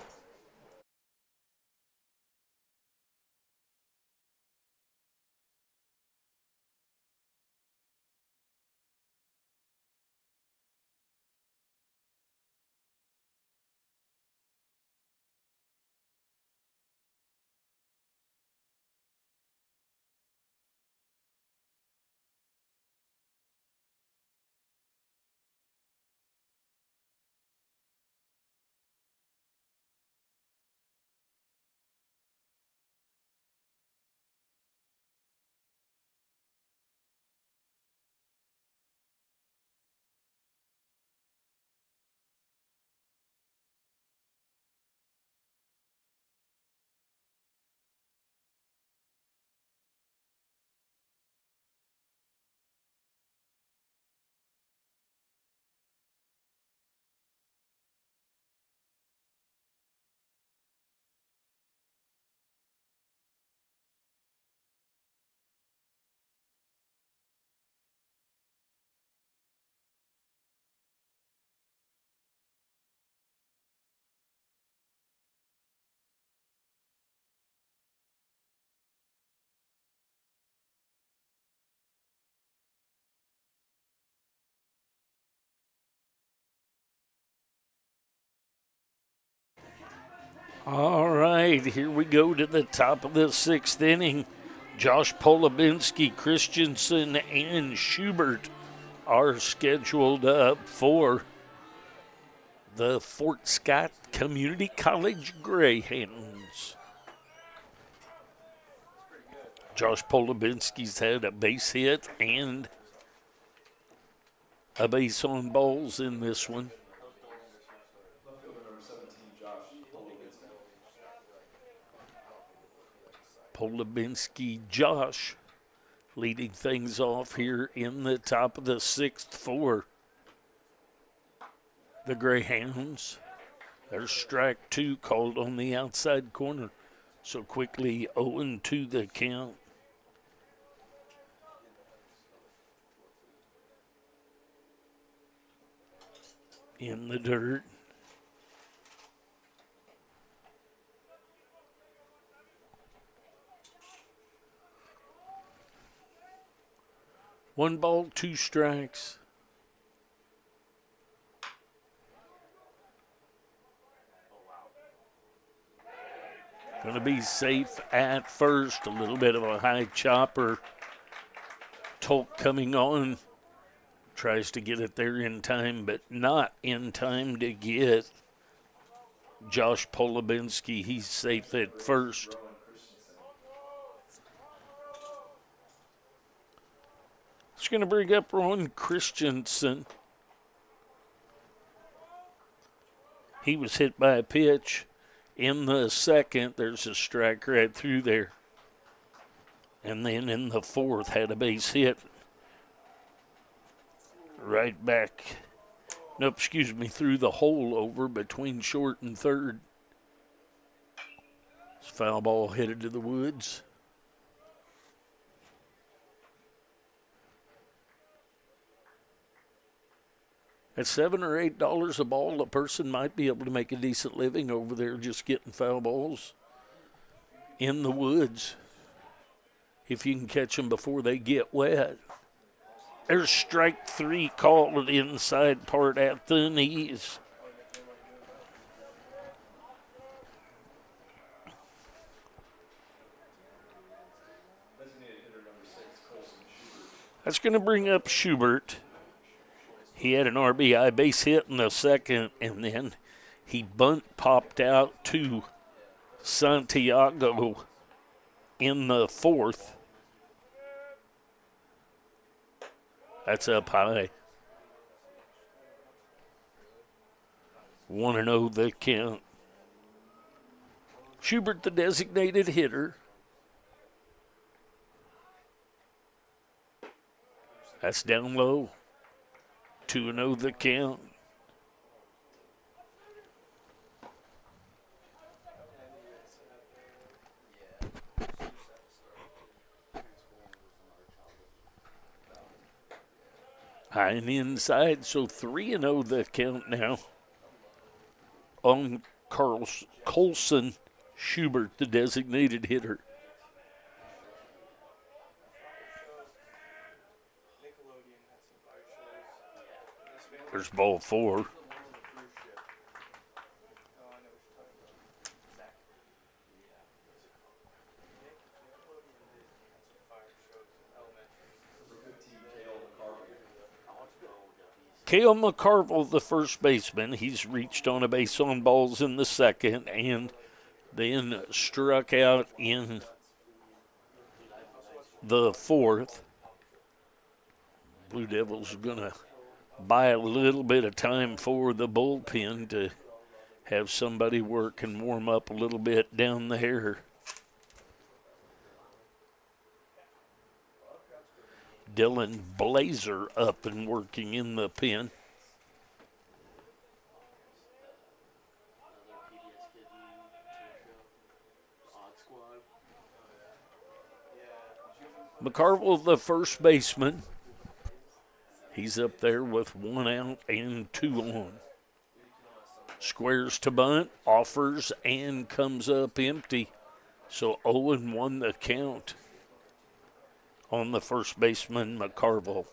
All right, here we go to the top of the 6th inning. Josh Polubinski, Christensen, and Schubert are scheduled up for the Fort Scott Community College Greyhounds. Josh Polubinski's had a base hit and a base on balls in this one. Polubinski Josh leading things off here in the top of the 6th for the Greyhounds. There's strike 2 called on the outside corner. So quickly 0-2 the count. in the dirt. One ball, two strikes. Going to be safe at first. A little bit of a high chopper. Tolk coming on. Tries to get it there in time, but not in time to get Josh Polubinski. He's safe at first. It's going to bring up Ron Christensen. He was hit by a pitch in the second. There's a strike right through there. And then in the fourth, had a base hit right back. Nope, excuse me, through the hole over between short and third. This foul ball headed to the woods. At $7 or $8 a ball, a person might be able to make a decent living over there just getting foul balls in the woods if you can catch them before they get wet. There's strike three called inside part at the knees. That's going to bring up Schubert. He had an RBI base hit in the second, and then he bunt popped out to Santiago in the fourth. That's up high. 1-0 the count. Schubert, the designated hitter. That's down low. 2-0 the count. High and inside, so 3-0 the count now on Colson Schubert, the designated hitter. There's ball four. Cale McCarville, the first baseman, he's reached on a base on balls in the second and then struck out in the fourth. Blue Devils are going to buy a little bit of time for the bullpen to have somebody work and warm up a little bit down there. Dylan Blazer up and working in the pen. McCarville, the first baseman. He's up there with 1 out and 2 on. Squares to bunt, offers, and comes up empty. So 0-1 the count on the first baseman, McCarville.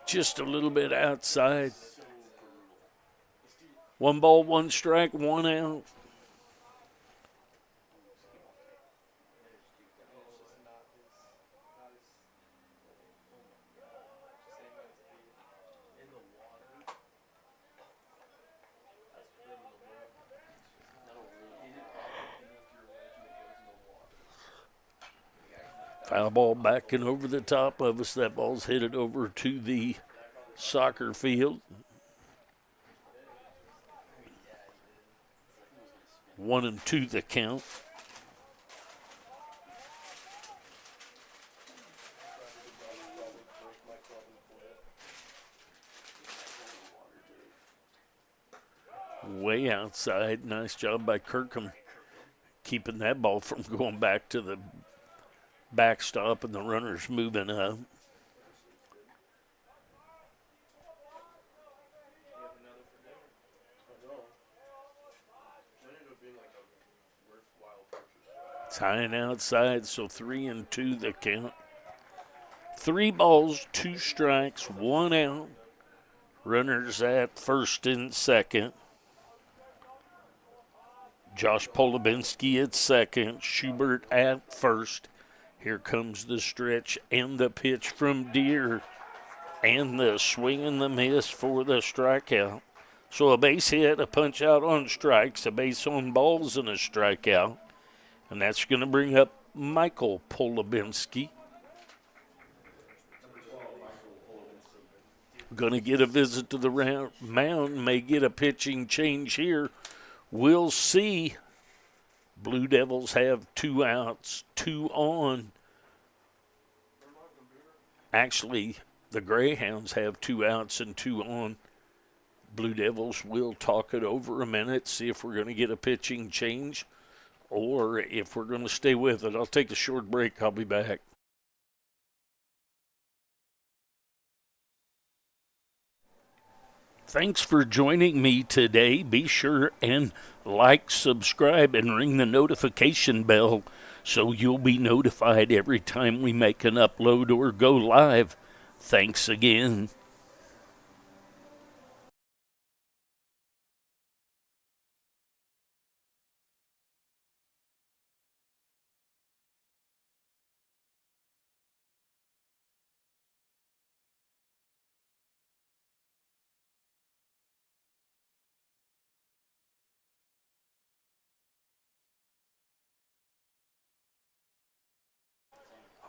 Just a little bit outside. 1 ball, 1 strike, 1 out. Foul ball backing over the top of us. That ball's headed over to the soccer field. 1-2 the count. Way outside. Nice job by Kirkham keeping that ball from going back to the backstop and the runners moving up. It's high and outside, so 3-2 the count. 3 balls, 2 strikes, 1 out. Runners at first and second. Josh Polubinski at second. Schubert at first. Here comes the stretch and the pitch from Deere. And the swing and the miss for the strikeout. So a base hit, a punch out on strikes, a base on balls, and a strikeout. And that's going to bring up Michael Polubinski. Going to get a visit to the mound, may get a pitching change here. We'll see. Blue Devils have 2 outs, 2 on. Actually, the Greyhounds have 2 outs and 2 on. Blue Devils will talk it over a minute, see if we're going to get a pitching change or if we're going to stay with it. I'll take a short break. I'll be back. Thanks for joining me today. Be sure and like, subscribe, and ring the notification bell so you'll be notified every time we make an upload or go live. Thanks again.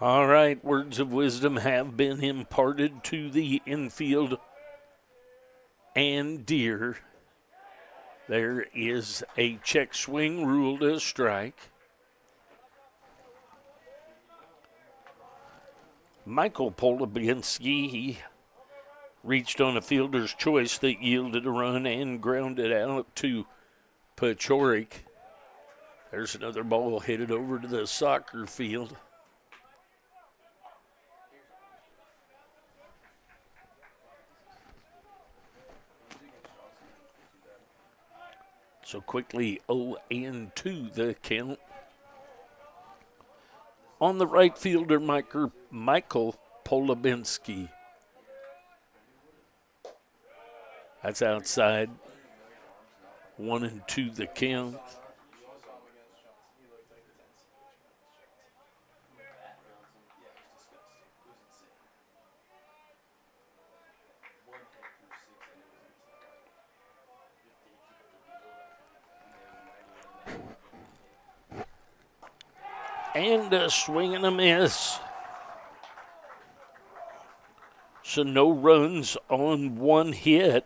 All right, words of wisdom have been imparted to the infield and Deere. There is a check swing ruled a strike. Michael Polubinski, he reached on a fielder's choice that yielded a run and grounded out to Pachorik. There's another ball headed over to the soccer field. So quickly 0-2 the count. On the right fielder, Michael Polubinski. That's outside. 1-2 the count. And a swing and a miss. So no runs on 1 hit.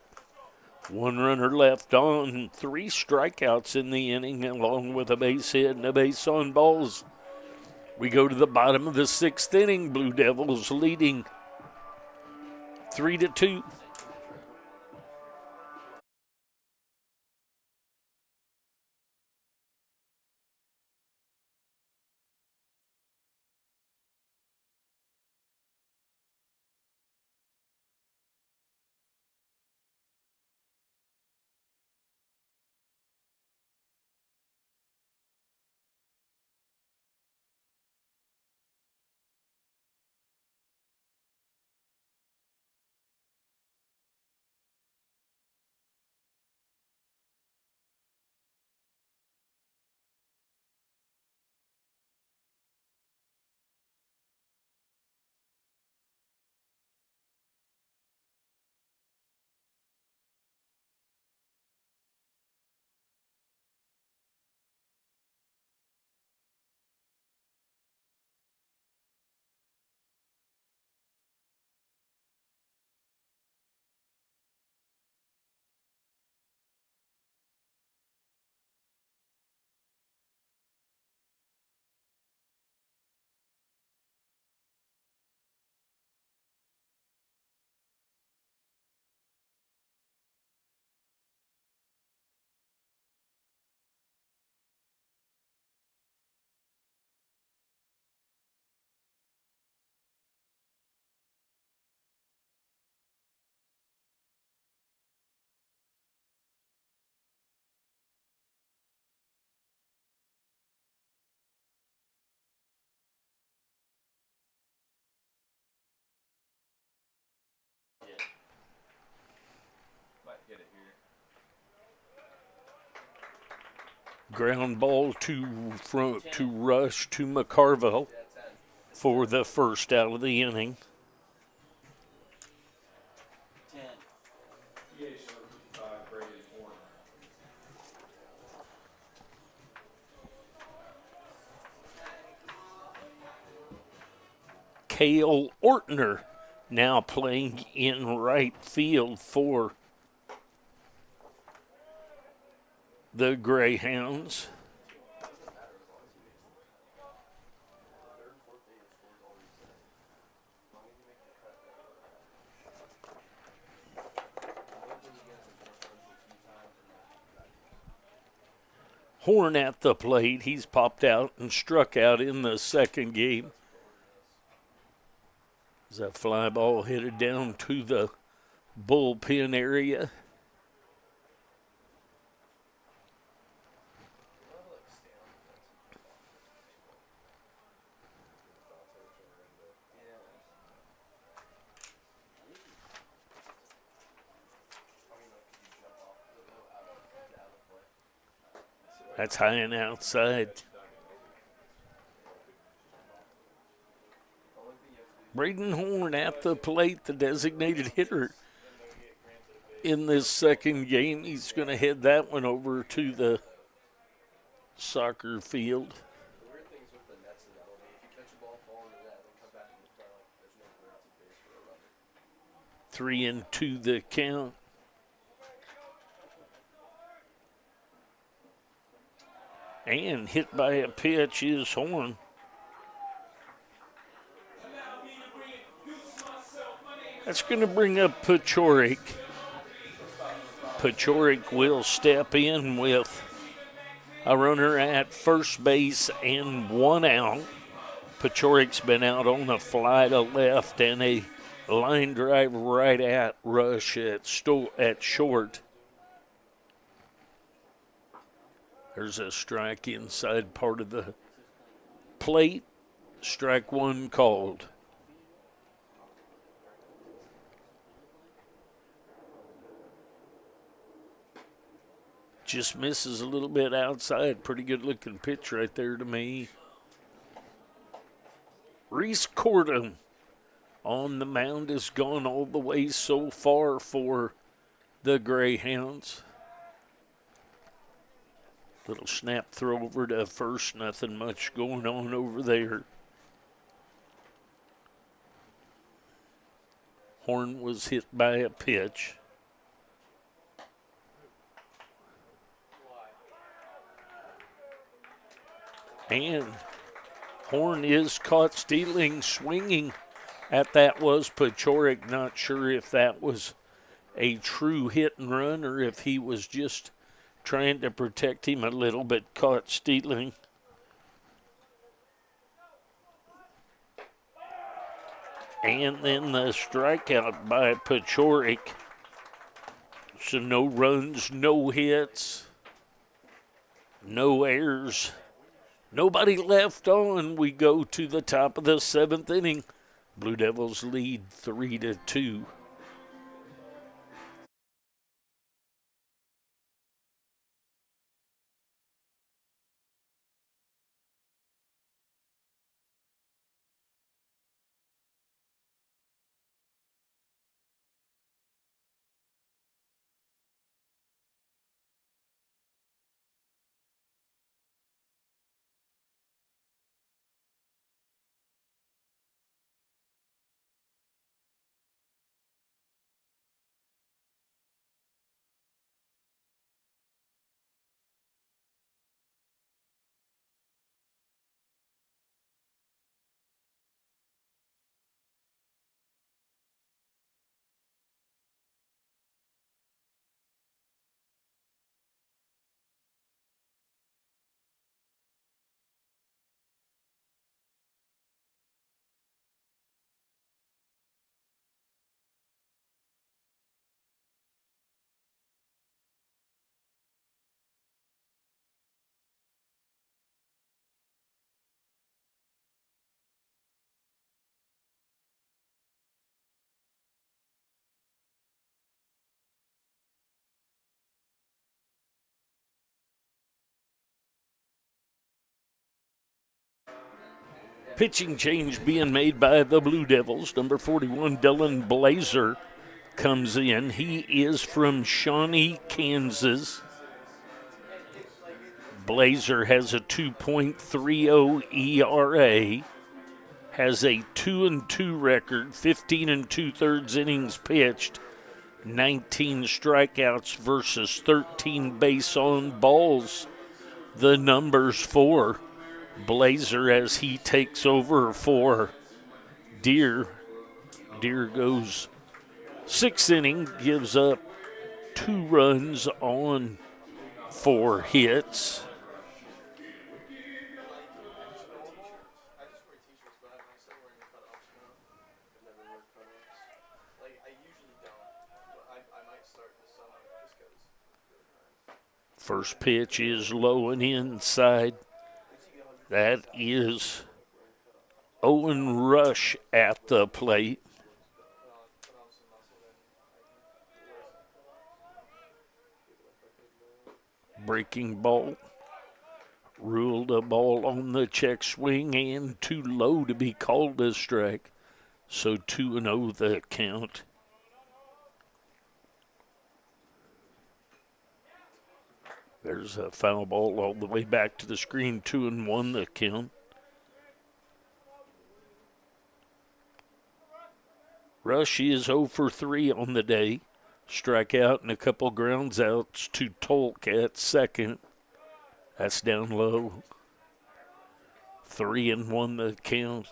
1 runner left on, 3 strikeouts in the inning, along with a base hit and a base on balls. We go to the bottom of the 6th inning. Blue Devils leading 3-2. Ground ball to Rush to McCarville for the first out of the inning. EA served by Braden Horn. Cale Ortner now playing in right field for the Greyhounds. Horn at the plate. He's popped out and struck out in the second game. As that fly ball headed down to the bullpen area. That's high and outside. Braden Horn at the plate, the designated hitter in this second game. He's going to head that one over to the soccer field. 3-2 the count. And hit by a pitch is Horn. That's going to bring up Pachorik. Pachorik will step in with a runner at first base and one out. Pachorik's been out on a fly to left and a line drive right at Rush at short. There's a strike inside part of the plate. Strike one called. Just misses a little bit outside. Pretty good looking pitch right there to me. Reese Cordham on the mound has gone all the way so far for the Greyhounds. Little snap throw over to first. Nothing much going on over there. Horn was hit by a pitch. And Horn is caught stealing, swinging at that was Pachorik. Not sure if that was a true hit and run or if he was just trying to protect him a little, but caught stealing. And then the strikeout by Pachorik. So no runs, no hits, no errors. Nobody left on. We go to the top of the seventh inning. Blue Devils lead 3-2. Pitching change being made by the Blue Devils. Number 41, Dylan Blazer, comes in. He is from Shawnee, Kansas. Blazer has a 2.30 ERA, has a 2-2 record, 15 2/3 innings pitched, 19 strikeouts versus 13 base on balls. The numbers for Blazer as he takes over for Deer. Deer goes 6th inning, gives up 2 runs on 4 hits. First pitch is low and inside. That is Owen Rush at the plate. Breaking ball. Ruled a ball on the check swing and too low to be called a strike. So 2-0 the count. There's a foul ball all the way back to the screen. 2-1 the count. Rush is 0 for 3 on the day. Strikeout and a couple grounds outs to Tolk at second. That's down low. 3-1 the count.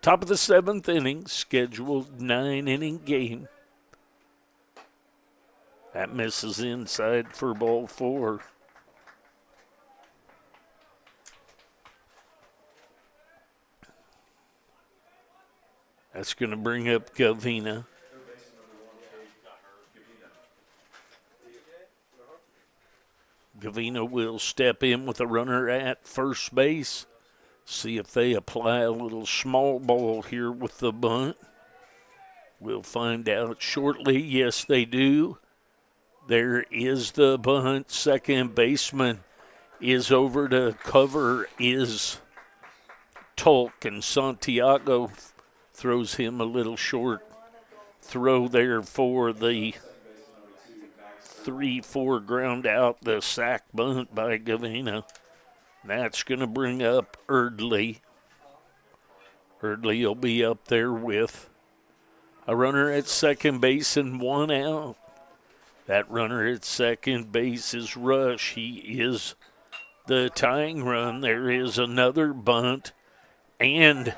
Top of the 7th inning, scheduled 9-inning game. That misses inside for ball 4. That's going to bring up Gavina. Gavina will step in with a runner at first base. See if they apply a little small ball here with the bunt. We'll find out shortly. Yes, they do. There is the bunt. Second baseman is over to cover is Tolk, and Santiago throws him a little short throw there for the 3-4 ground out, the sac bunt by Gavina. That's going to bring up Erdley. Erdley will be up there with a runner at second base and 1 out. That runner at second base is Rush. He is the tying run. There is another bunt, and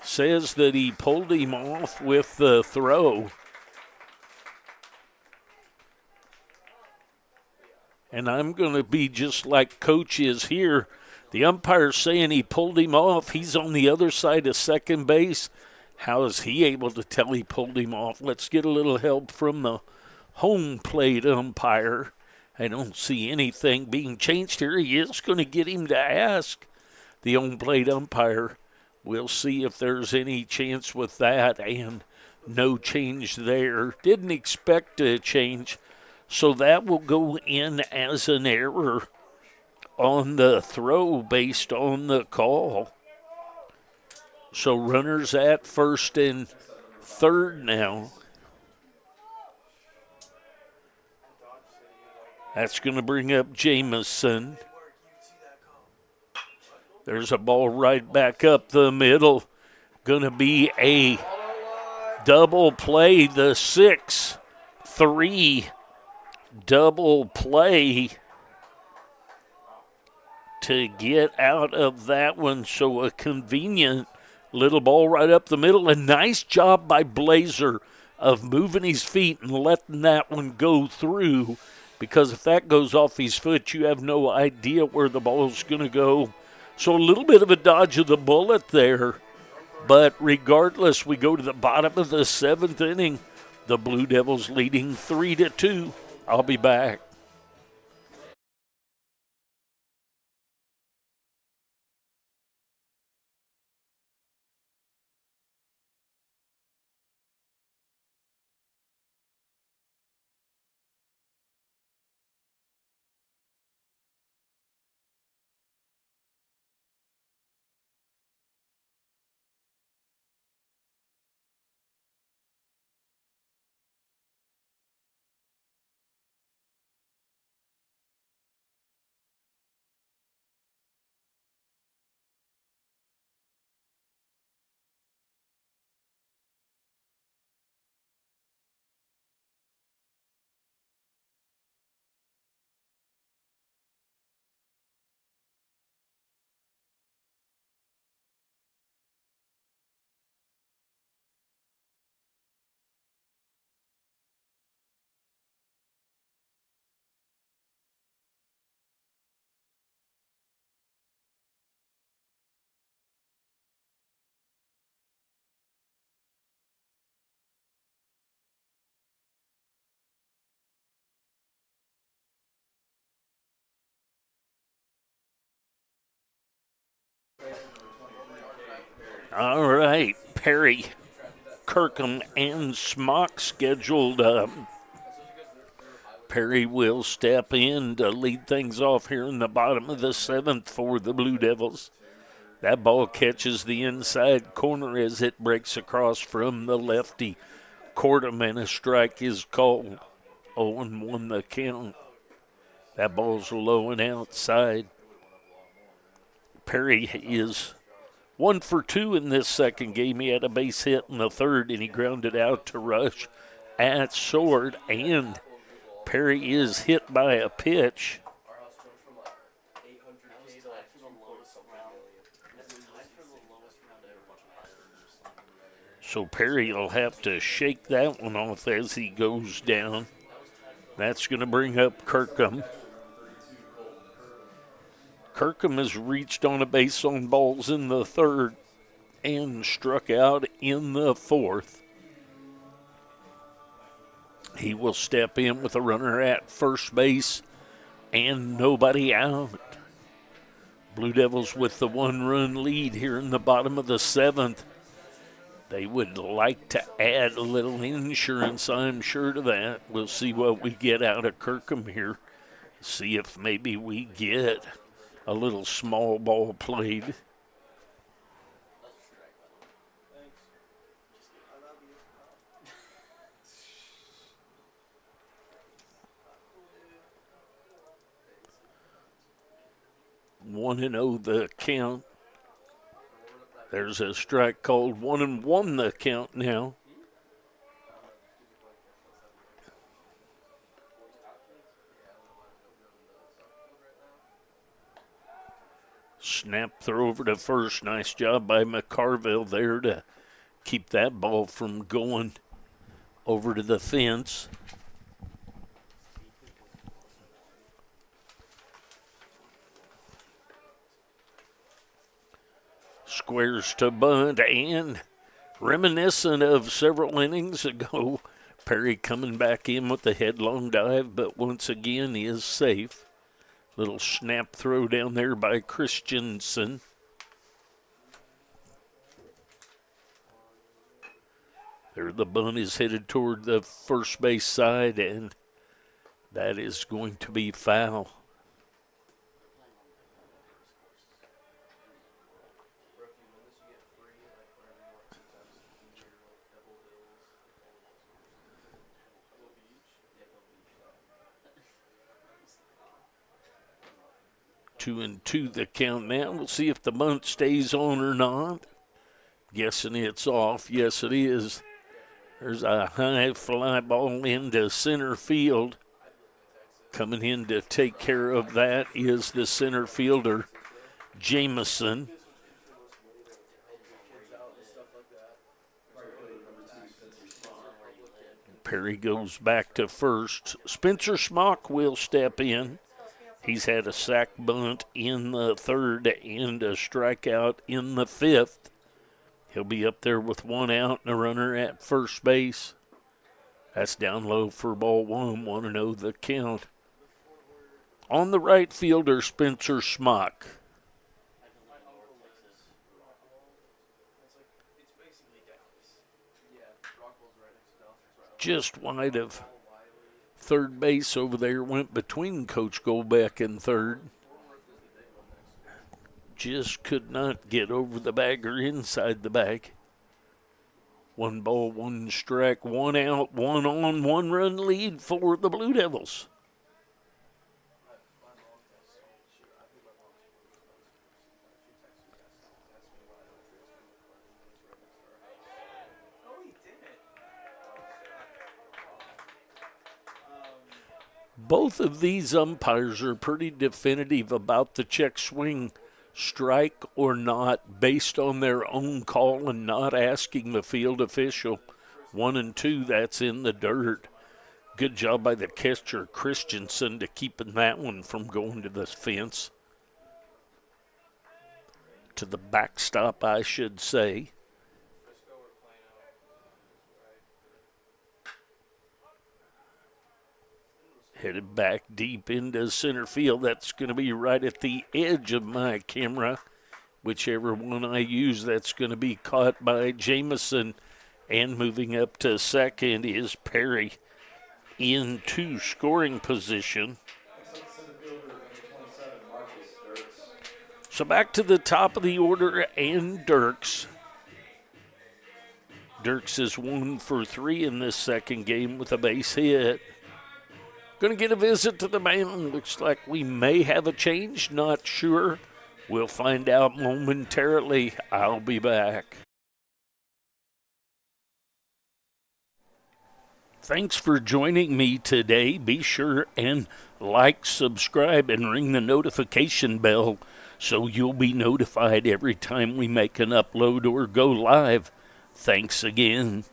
says that he pulled him off with the throw. And I'm going to be just like Coach is here. The umpire's saying he pulled him off. He's on the other side of second base. How is he able to tell he pulled him off? Let's get a little help from the home plate umpire. I don't see anything being changed here. He is going to get him to ask the home plate umpire. We'll see if there's any chance with that, and no change there. Didn't expect a change, so that will go in as an error on the throw based on the call. So runners at first and third now. That's going to bring up Jamison. There's a ball right back up the middle. Going to be a double play, the 6-3 double play to get out of that one. So a convenient little ball right up the middle. A nice job by Blazer of moving his feet and letting that one go through, because if that goes off his foot, you have no idea where the ball's going to go. So a little bit of a dodge of the bullet there. But regardless, we go to the bottom of the 7th inning. The Blue Devils leading 3-2. I'll be back. All right, Perry, Kirkham, and Smock scheduled up. Perry will step in to lead things off here in the bottom of the seventh for the Blue Devils. That ball catches the inside corner as it breaks across from the lefty. Cordham, and a strike is called. 0-1 the count. That ball's low and outside. Perry is 1 for 2 in this second game. He had a base hit in the third, and he grounded out to Rush at short. And Perry is hit by a pitch. So Perry will have to shake that one off as he goes down. That's going to bring up Kirkham. Kirkham has reached on a base on balls in the third and struck out in the fourth. He will step in with a runner at first base and nobody out. Blue Devils with the one-run lead here in the bottom of the seventh. They would like to add a little insurance, I'm sure, to that. We'll see what we get out of Kirkham here. See if maybe we get a little small ball played. One and 0 the count. There's a strike called. 1-1 the count now. Snap throw over to first. Nice job by McCarville there to keep that ball from going over to the fence. Squares to bunt, and reminiscent of several innings ago, Perry coming back in with the headlong dive, but once again he is safe. Little snap throw down there by Christensen. There the bunt is headed toward the first base side, and that is going to be foul. Two and two the count now. We'll see if the bunt stays on or not. Guessing it's off. Yes, it is. There's a high fly ball into center field. Coming in to take care of that is the center fielder, Jameson. Perry goes back to first. Spencer Smock will step in. He's had a sac bunt in the third and a strikeout in the fifth. He'll be up there with one out and a runner at first base. That's down low for ball one. 1-0 the count. On the right fielder, Spencer Smock. Just wide of third base over there, went between Coach Golbeck and third. Just could not get over the bag or inside the bag. 1 ball, 1 strike, 1 out, 1 on, 1-run lead for the Blue Devils. Both of these umpires are pretty definitive about the check swing, strike or not, based on their own call and not asking the field official. 1 and 2, that's in the dirt. Good job by the catcher, Christensen, to keeping that one from going to the fence. To the backstop, I should say. Headed back deep into center field. That's going to be right at the edge of my camera whichever one I use, that's going to be caught by Jameson. And moving up to second is Perry into scoring position. Next up, center fielder, number 27, Marcus Dirks. So back to the top of the order, and Dirks. Dirks is 1 for 3 in this second game with a base hit. Going to get a visit to the mound. Looks like we may have a change. Not sure. We'll find out momentarily. I'll be back. Thanks for joining me today. Be sure and like, subscribe, and ring the notification bell so you'll be notified every time we make an upload or go live. Thanks again.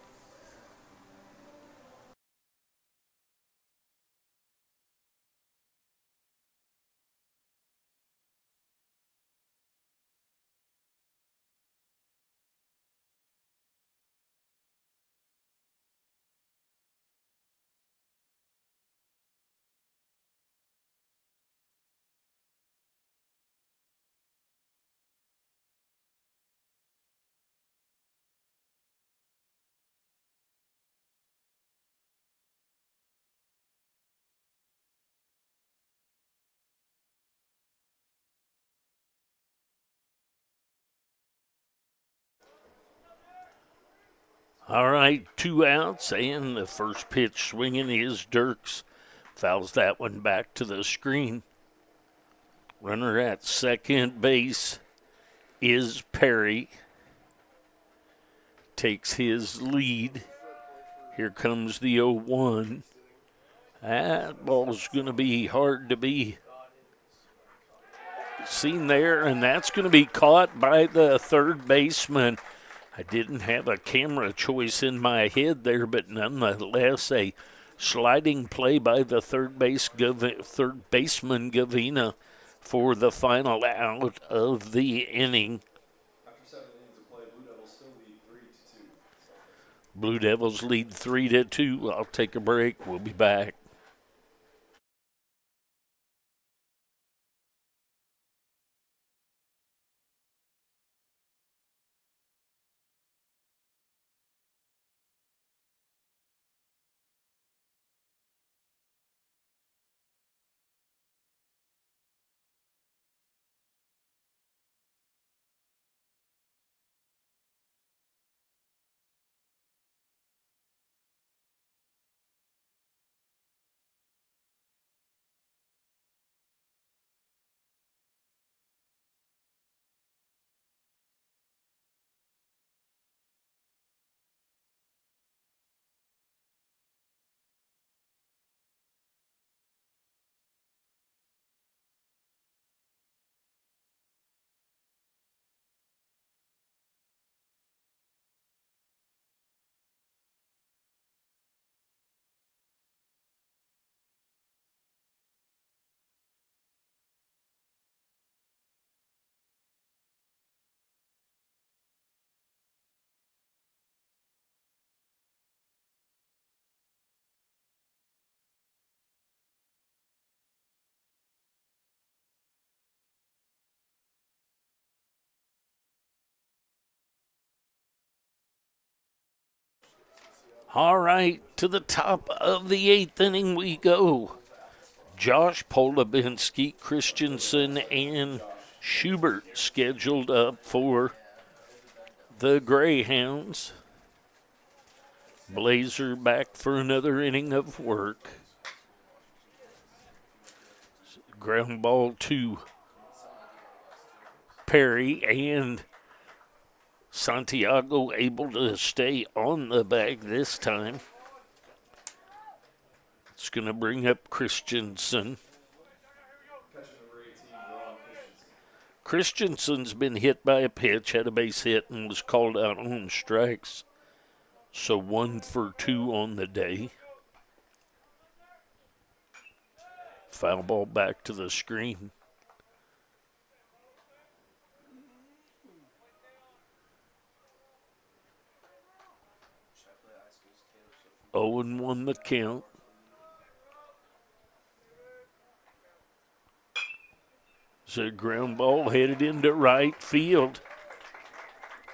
All right, 2 outs, and the first pitch swinging is Dirks. Fouls that one back to the screen. Runner at second base is Perry. Takes his lead. Here comes the 0-1. That ball's going to be hard to be seen there, and that's going to be caught by the third baseman. I didn't have a camera choice in my head there, but nonetheless, a sliding play by the third baseman Gavina for the final out of the inning. After 7 innings of play, Blue Devils still lead 3-2. Blue Devils lead 3-2. I'll take a break. We'll be back. All right, to the top of the 8th inning we go. Josh Polubinski, Christensen, and Schubert scheduled up for the Greyhounds. Blazer back for another inning of work. Ground ball to Perry, and Santiago able to stay on the bag this time. It's going to bring up Christensen. Catcher number 18, Ron Christensen. Christensen's been hit by a pitch, had a base hit, and was called out on strikes. So 1 for 2 on the day. Foul ball back to the screen. Owen won the count. It's a ground ball headed into right field.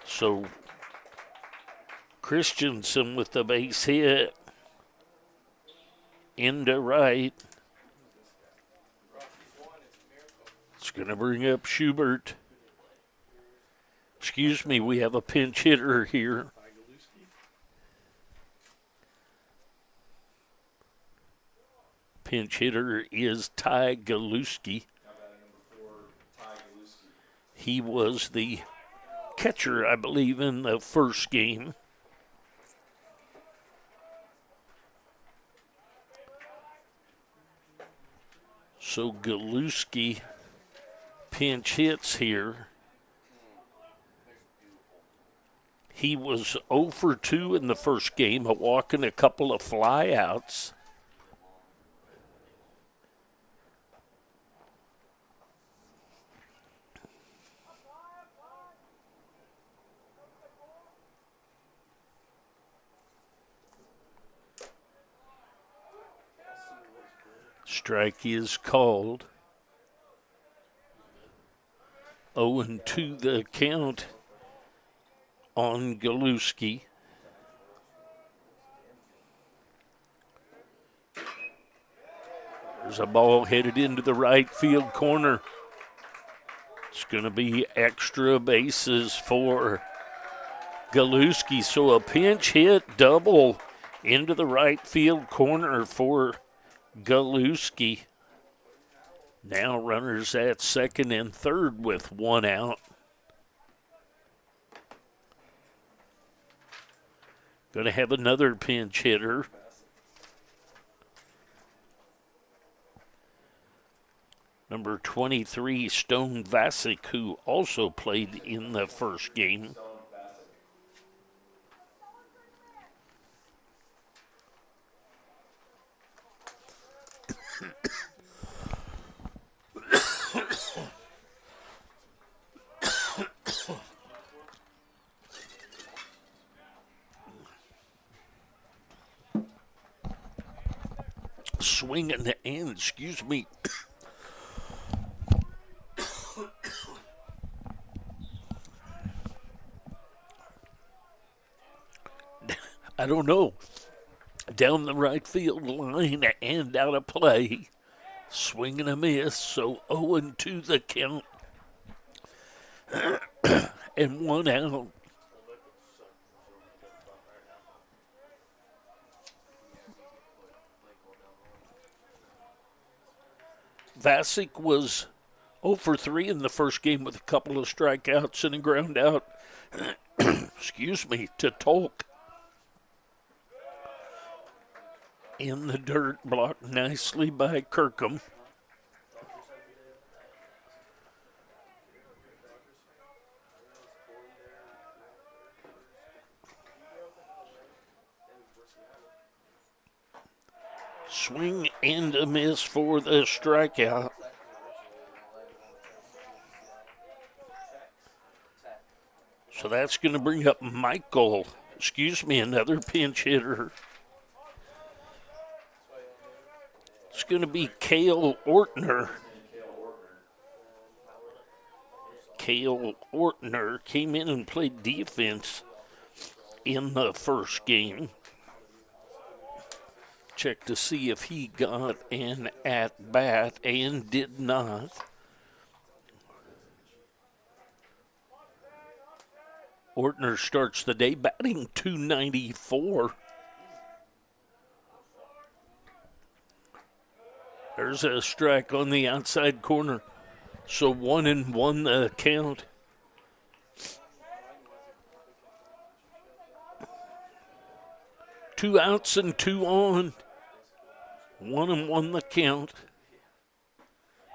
So Christensen with the base hit into right. It's going to bring up Schubert. Excuse me, we have a pinch hitter here. Pinch hitter is Ty Galuski. He was the catcher, I believe, in the first game. So Galuski pinch hits here. He was 0 for 2 in the first game, a walk and a couple of flyouts. Strike is called. 0-2 the count on Galuski. There's a ball headed into the right field corner. It's going to be extra bases for Galuski. So a pinch hit double into the right field corner for Galuski. Now runners at second and third with one out. Going to have another pinch hitter. Number 23, Stone Vasic, who also played in the first game. Swinging and, excuse me. I don't know. Down the right field line and out of play. Swing and a miss, so 0-2 the count. And one out. Vasic was 0 for 3 in the first game with a couple of strikeouts and a ground out. Excuse me, to Tolk. In the dirt, blocked nicely by Kirkham. Swing and a miss for the strikeout. So that's going to bring up another pinch hitter. It's going to be Cale Ortner. Cale Ortner came in and played defense in the first game. Check to see if he got an at-bat and did not. Ortner starts the day batting .294. There's a strike on the outside corner. So 1-1 the count. Two outs and two on. 1-1 the count.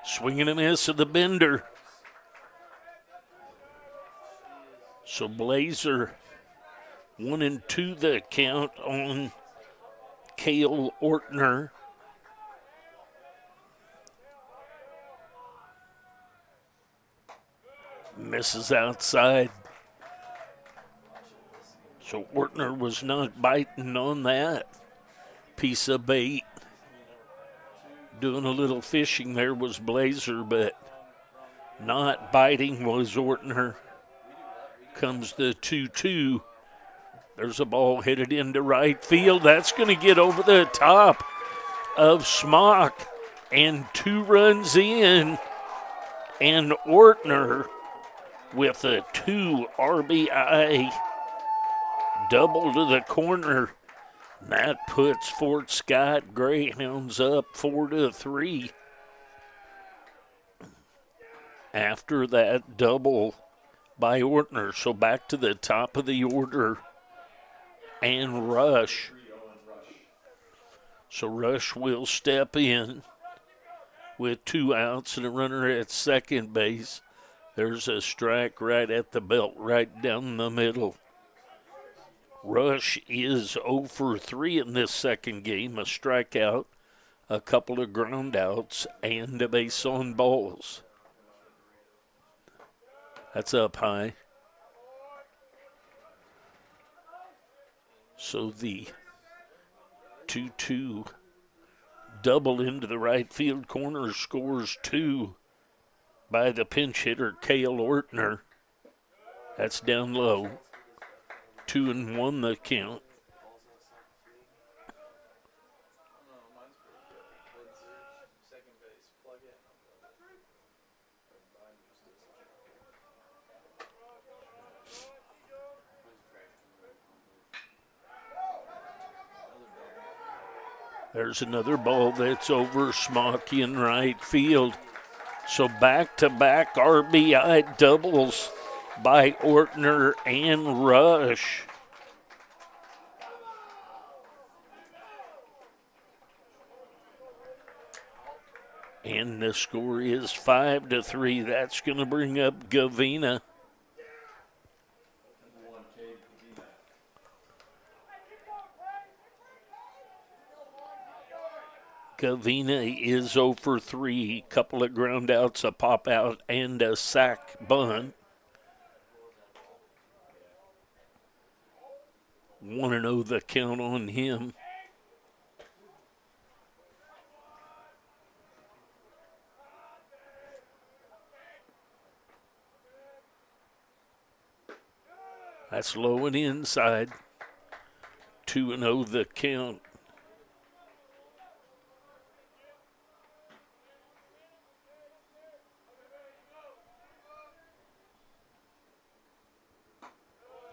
Swinging a miss at the bender. So Blazer 1-2 the count on Cale Ortner. Misses outside. So Ortner was not biting on that piece of bait. Doing a little fishing there was Blazer, but Not biting was Ortner. Comes the 2-2. There's a ball headed into right field. That's going to get over the top of Smock. And 2 runs in. And Ortner with a 2 RBI double to the corner. That puts Fort Scott Greyhounds up 4-3. After that double by Ortner. So back to the top of the order. And Rush. So Rush will step in with 2 outs and a runner at second base. There's a strike right at the belt, right down the middle. Rush is 0 for 3 in this second game. A strikeout, a couple of ground outs, and a base on balls. That's up high. So the 2-2 double into the right field corner scores 2 by the pinch hitter, Cale Ortner. That's down low. 2-1 the count. There's another ball that's over Smock in right field. So back-to-back RBI doubles by Ortner and Rush. And the score is 5-3. That's going to bring up Gavina. Gavina is 0 for 3. Couple of ground outs, a pop out, and a sac bunt. 1-0 the count on him. That's low and inside. 2-0 the count.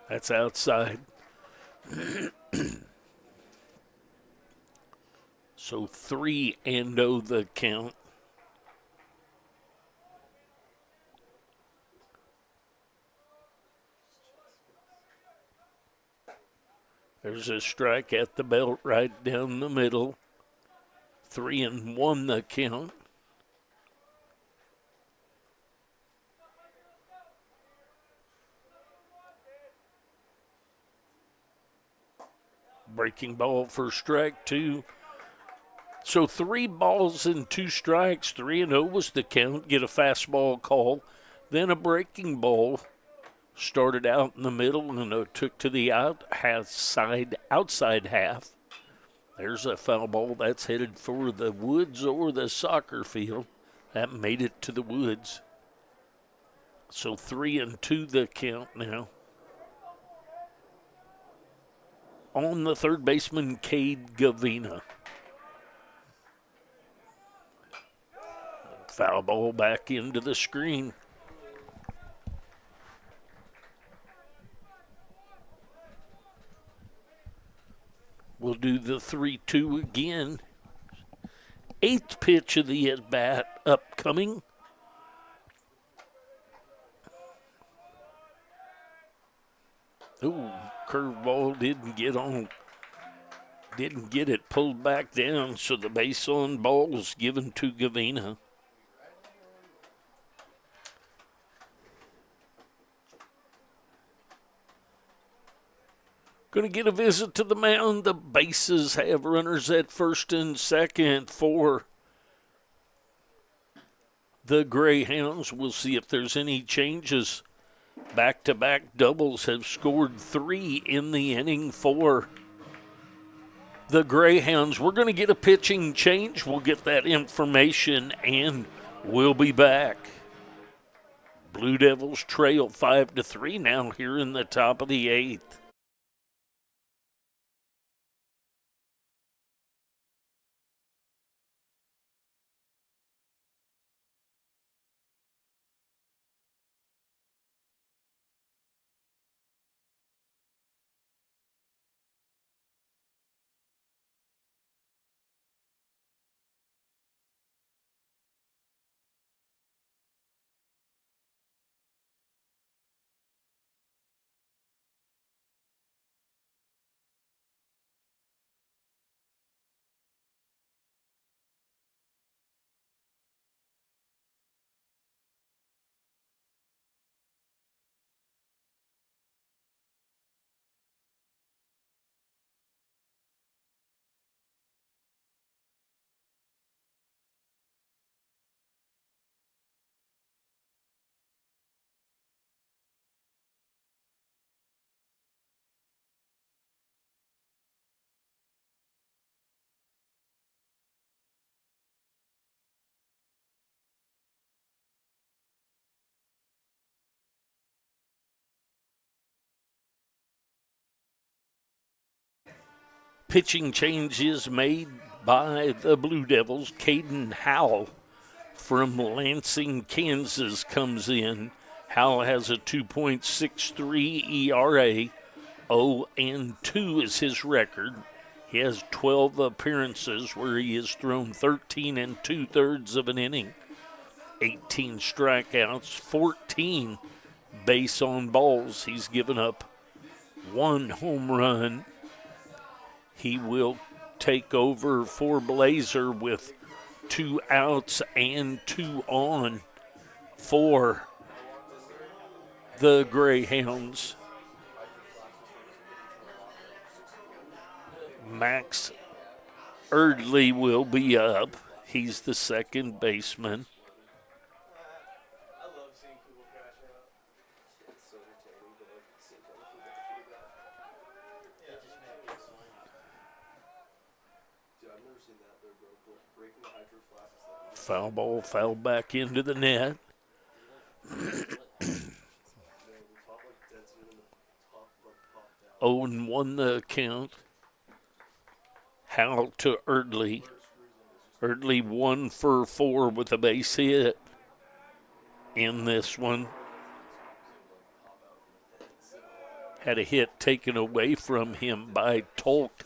That's outside. So 3-0 the count. There's a strike at the belt right down the middle. 3-1 the count. Breaking ball for strike 2. So 3 balls and 2 strikes. 3-0 was the count. Get a fastball call. Then a breaking ball. Started out in the middle and took to the outside half. There's a foul ball that's headed for the woods or the soccer field. That made it to the woods. So 3-2 the count now. On the third baseman, Cade Gavina. Foul ball back into the screen. We'll do the 3-2 again. 8th pitch of the at-bat upcoming. Ooh, curveball didn't get on. Didn't get it pulled back down, so the base on ball was given to Gavina. Going to get a visit to the mound. The bases have runners at first and second for the Greyhounds. We'll see if there's any changes. Back-to-back doubles have scored 3 in the inning for the Greyhounds. We're going to get a pitching change. We'll get that information, and we'll be back. Blue Devils trail 5-3 now here in the top of the 8th. Pitching changes made by the Blue Devils. Caden Howell from Lansing, Kansas comes in. Howell has a 2.63 ERA. 0-2 is his record. He has 12 appearances where he has thrown 13 2/3 of an inning, 18 strikeouts, 14 base on balls. He's given up 1 home run. He will take over for Blazer with 2 outs and 2 on for the Greyhounds. Max Erdley will be up. He's the second baseman. Foul ball, foul back into the net. 0-1 the count. Howell to Erdley. Erdley 1 for 4 with a base hit in this one. Had a hit taken away from him by Tolk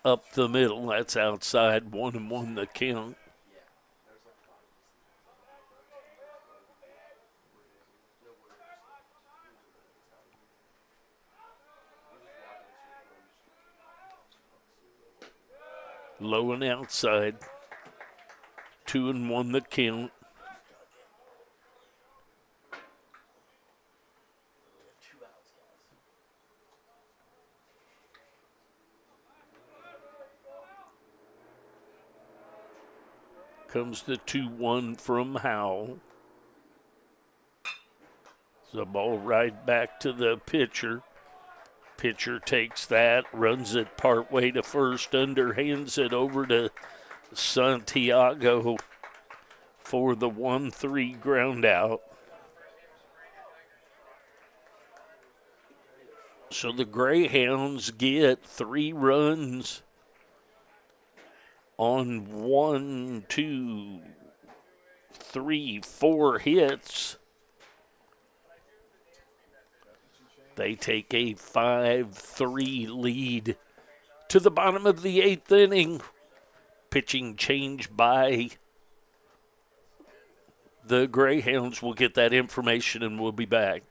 up the middle. That's outside. 1-1 the count. Low and outside. 2-1 the count. Comes the 2-1 from Howell. The ball right back to the pitcher. Pitcher takes that, runs it partway to first, underhands it over to Santiago for the 1-3 ground out. So the Greyhounds get 3 runs on 1, 2, 3, 4 hits. They take a 5-3 lead to the bottom of the 8th inning. Pitching change by the Greyhounds. We'll get that information and we'll be back.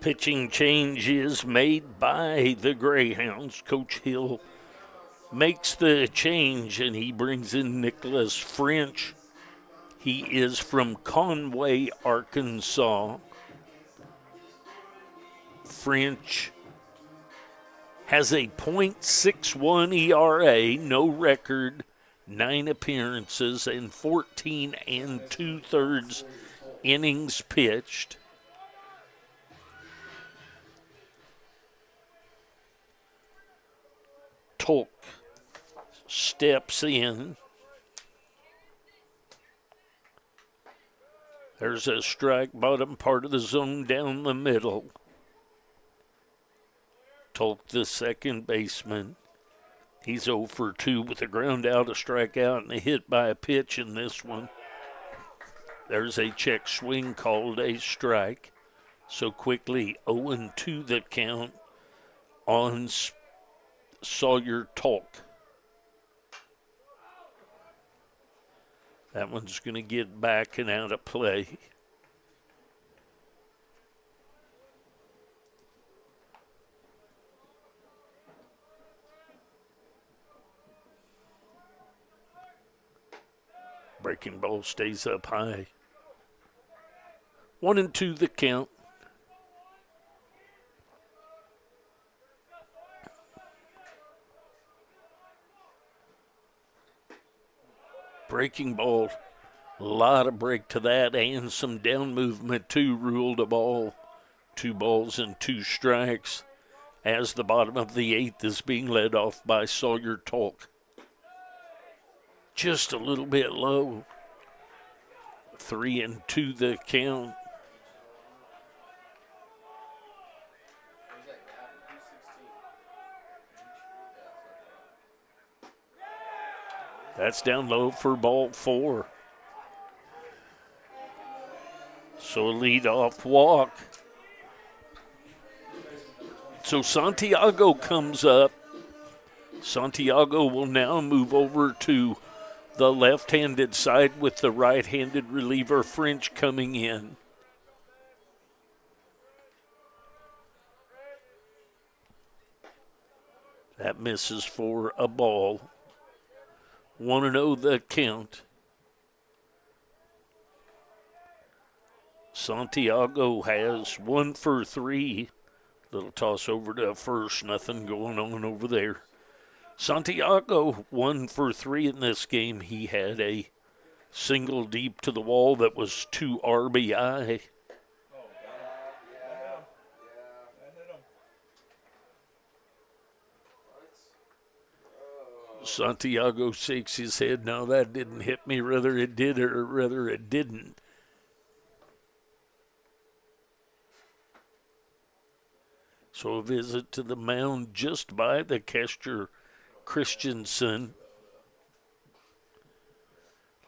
Pitching change is made by the Greyhounds. Coach Hill makes the change, and he brings in Nicholas French. He is from Conway, Arkansas. French has a .61 ERA, no record, 9 appearances, and 14 2/3 innings pitched. Tolk steps in. There's a strike, bottom part of the zone down the middle. Tolk, the second baseman. He's 0 for 2 with a ground out, a strikeout, and a hit by a pitch in this one. There's a check swing called a strike. So quickly 0-2 the count on Sawyer Tolk. That one's going to get back and out of play. Breaking ball stays up high. 1-2 the count. Breaking ball, a lot of break to that and some down movement too. Ruled a ball. 2 balls and 2 strikes as the bottom of the 8th is being led off by Sawyer Tolk. Just a little bit low. 3-2 the count. That's down low for ball 4. So a lead-off walk. So Santiago comes up. Santiago will now move over to the left-handed side with the right-handed reliever French coming in. That misses for a ball. 1-0 the count. Santiago has 1 for 3. Little toss over to first. Nothing going on over there. Santiago 1 for 3 in this game. He had a single deep to the wall that was 2 RBI. Santiago shakes his head. No, that didn't hit me. Rather it did or rather it didn't. So a visit to the mound just by the catcher, Christensen.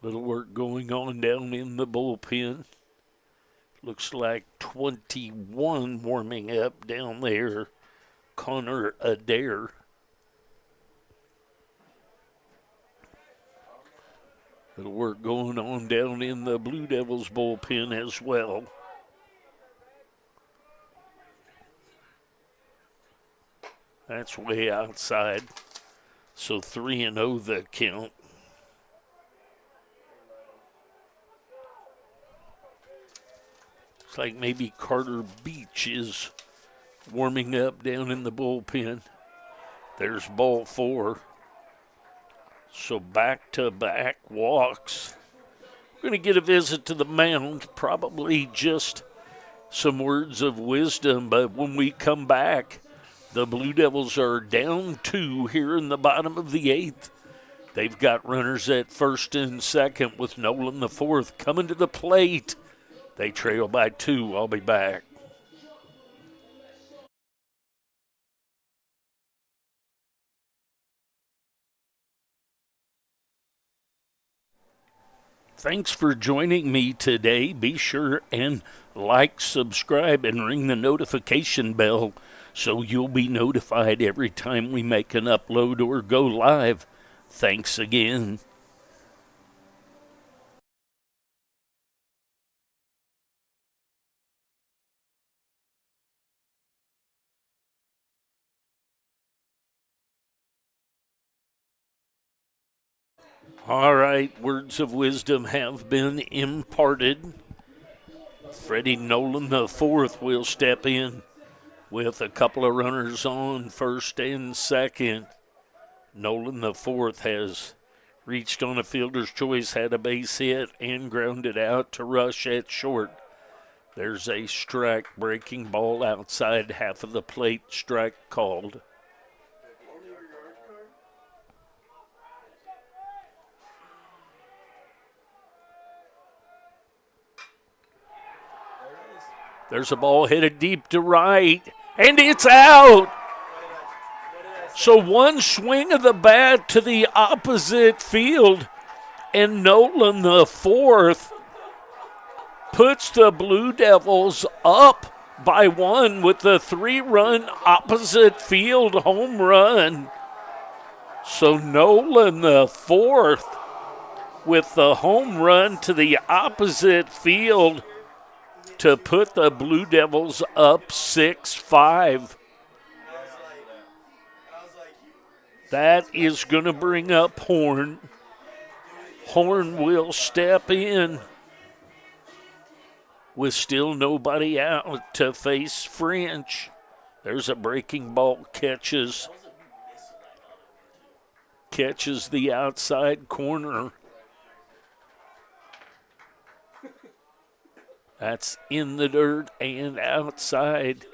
Little work going on down in the bullpen. Looks like 21 warming up down there. Connor Adair. Little work going on down in the Blue Devils bullpen as well. That's way outside. So 3-0 the count. Looks like maybe Carter Beach is warming up down in the bullpen. There's ball 4. So back-to-back walks. We're going to get a visit to the mound, probably just some words of wisdom, but when we come back, the Blue Devils are down 2 here in the bottom of the 8th. They've got runners at first and second with Nolan the 4th coming to the plate. They trail by 2. I'll be back. Thanks for joining me today. Be sure and like, subscribe, and ring the notification bell so you'll be notified every time we make an upload or go live. Thanks again. All right, words of wisdom have been imparted. Freddie Nolan the fourth will step in with a couple of runners on first and second. Nolan the fourth has reached on a fielder's choice, had a base hit, and grounded out to rush at short. There's a strike, breaking ball outside half of the plate, strike called. There's a ball headed deep to right, and it's out. So one swing of the bat to the opposite field, and Nolan the fourth puts the Blue Devils up by one with the 3-run opposite field home run. So Nolan the fourth with the home run to the opposite field to put the Blue Devils up 6-5. That is going to bring up Horn. Horn will step in with still nobody out to face French. There's a breaking ball, catches the outside corner. That's in the dirt and outside.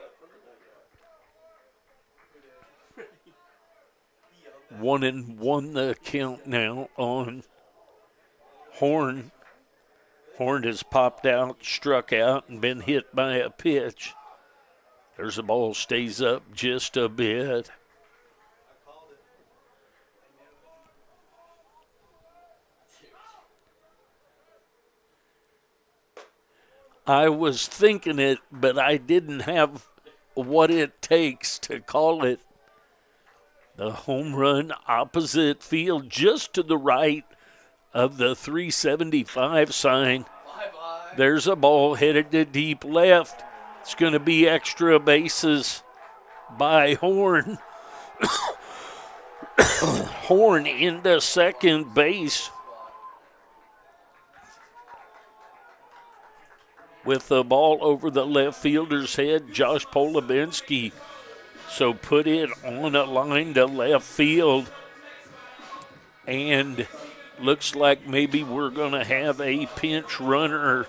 1-1 the count now on Horn. Horn has popped out, struck out, and been hit by a pitch. There's a ball, stays up just a bit. I was thinking it, but I didn't have what it takes to call it. The home run opposite field, just to the right of the 375 sign. Bye-bye. There's a ball headed to deep left. It's going to be extra bases by Horn. Horn into second base with the ball over the left fielder's head, Josh Polubensky. So put it on a line to left field. And looks like maybe we're going to have a pinch runner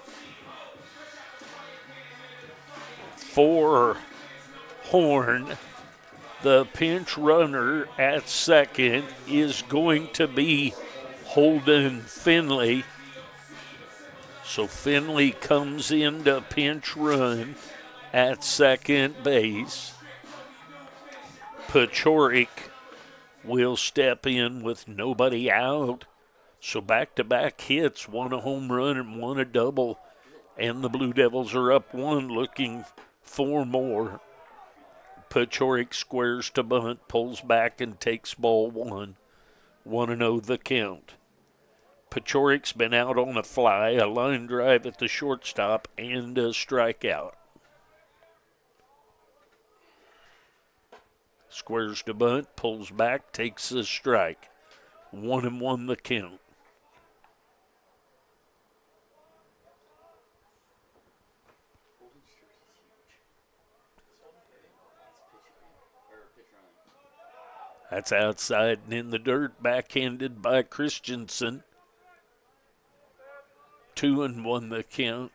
for Horn. The pinch runner at second is going to be Holden Finley. So Finley comes in to pinch run at second base. Pachorik will step in with nobody out. So back-to-back hits, one a home run and one a double. And the Blue Devils are up one, looking for more. Pachorik squares to bunt, pulls back and takes ball one. 1-0 the count. Pachorik's been out on a fly, a line drive at the shortstop, and a strikeout. Squares to bunt, pulls back, takes a strike. 1-1 the count. That's outside and in the dirt, backhanded by Christensen. 2-1 the count.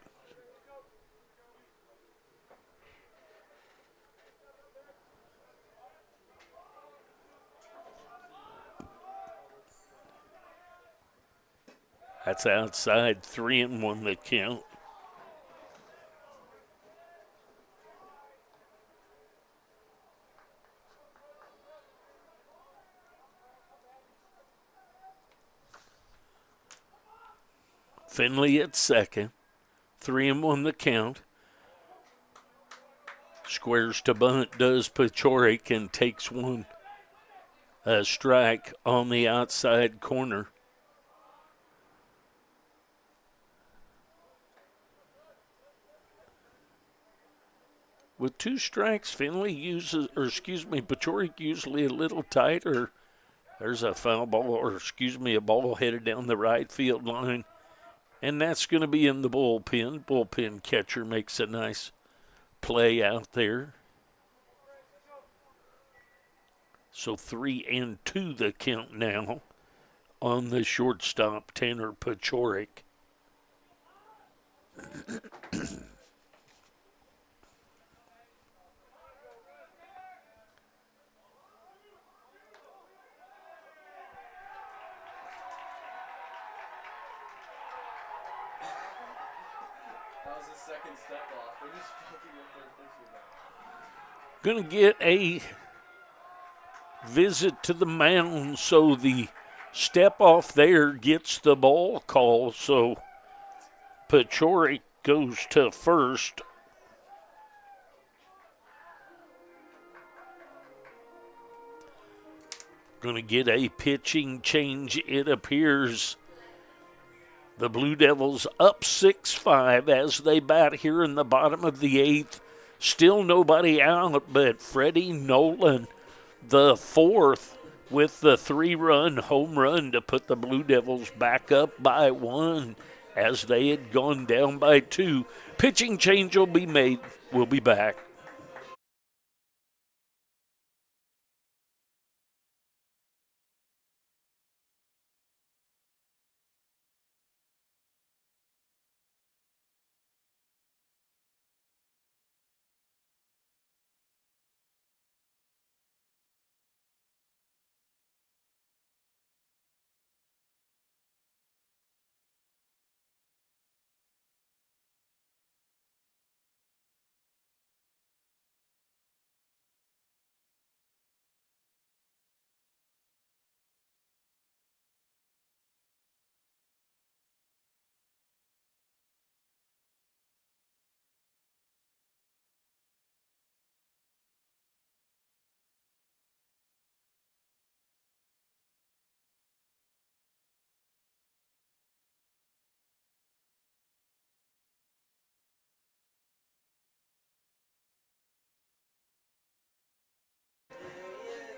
That's outside, 3-1 the count. Finley at second, 3-1 the count. Squares to bunt, does Pachorik, and takes one. A strike on the outside corner. With two strikes, Pachorik usually a little tighter There's a foul ball, or excuse me, a ball headed down the right field line. And that's going to be in the bullpen. Bullpen catcher makes a nice play out there. So 3-2 the count now on the shortstop, Tanner Pachorik. That was his second step off. They're just fucking with their pitcher now. Going to get a visit to the mound, so the step off there gets the ball call. So Pachorik goes to first. Going to get a pitching change, it appears. The Blue Devils up 6-5 as they bat here in the bottom of the eighth. Still nobody out, but Freddie Nolan, the fourth, with the 3-run home run to put the Blue Devils back up by 1 as they had gone down by 2. Pitching change will be made. We'll be back.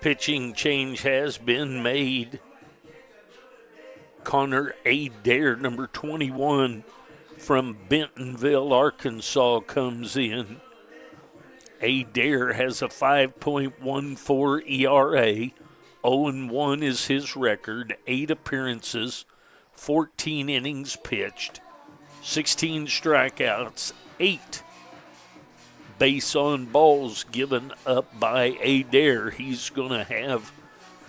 Pitching change has been made. Connor Adair, number 21, from Bentonville, Arkansas, comes in. Adair has a 5.14 ERA. 0-1 is his record. 8 appearances, 14 innings pitched, 16 strikeouts, 8 base on balls given up by Adair. He's going to have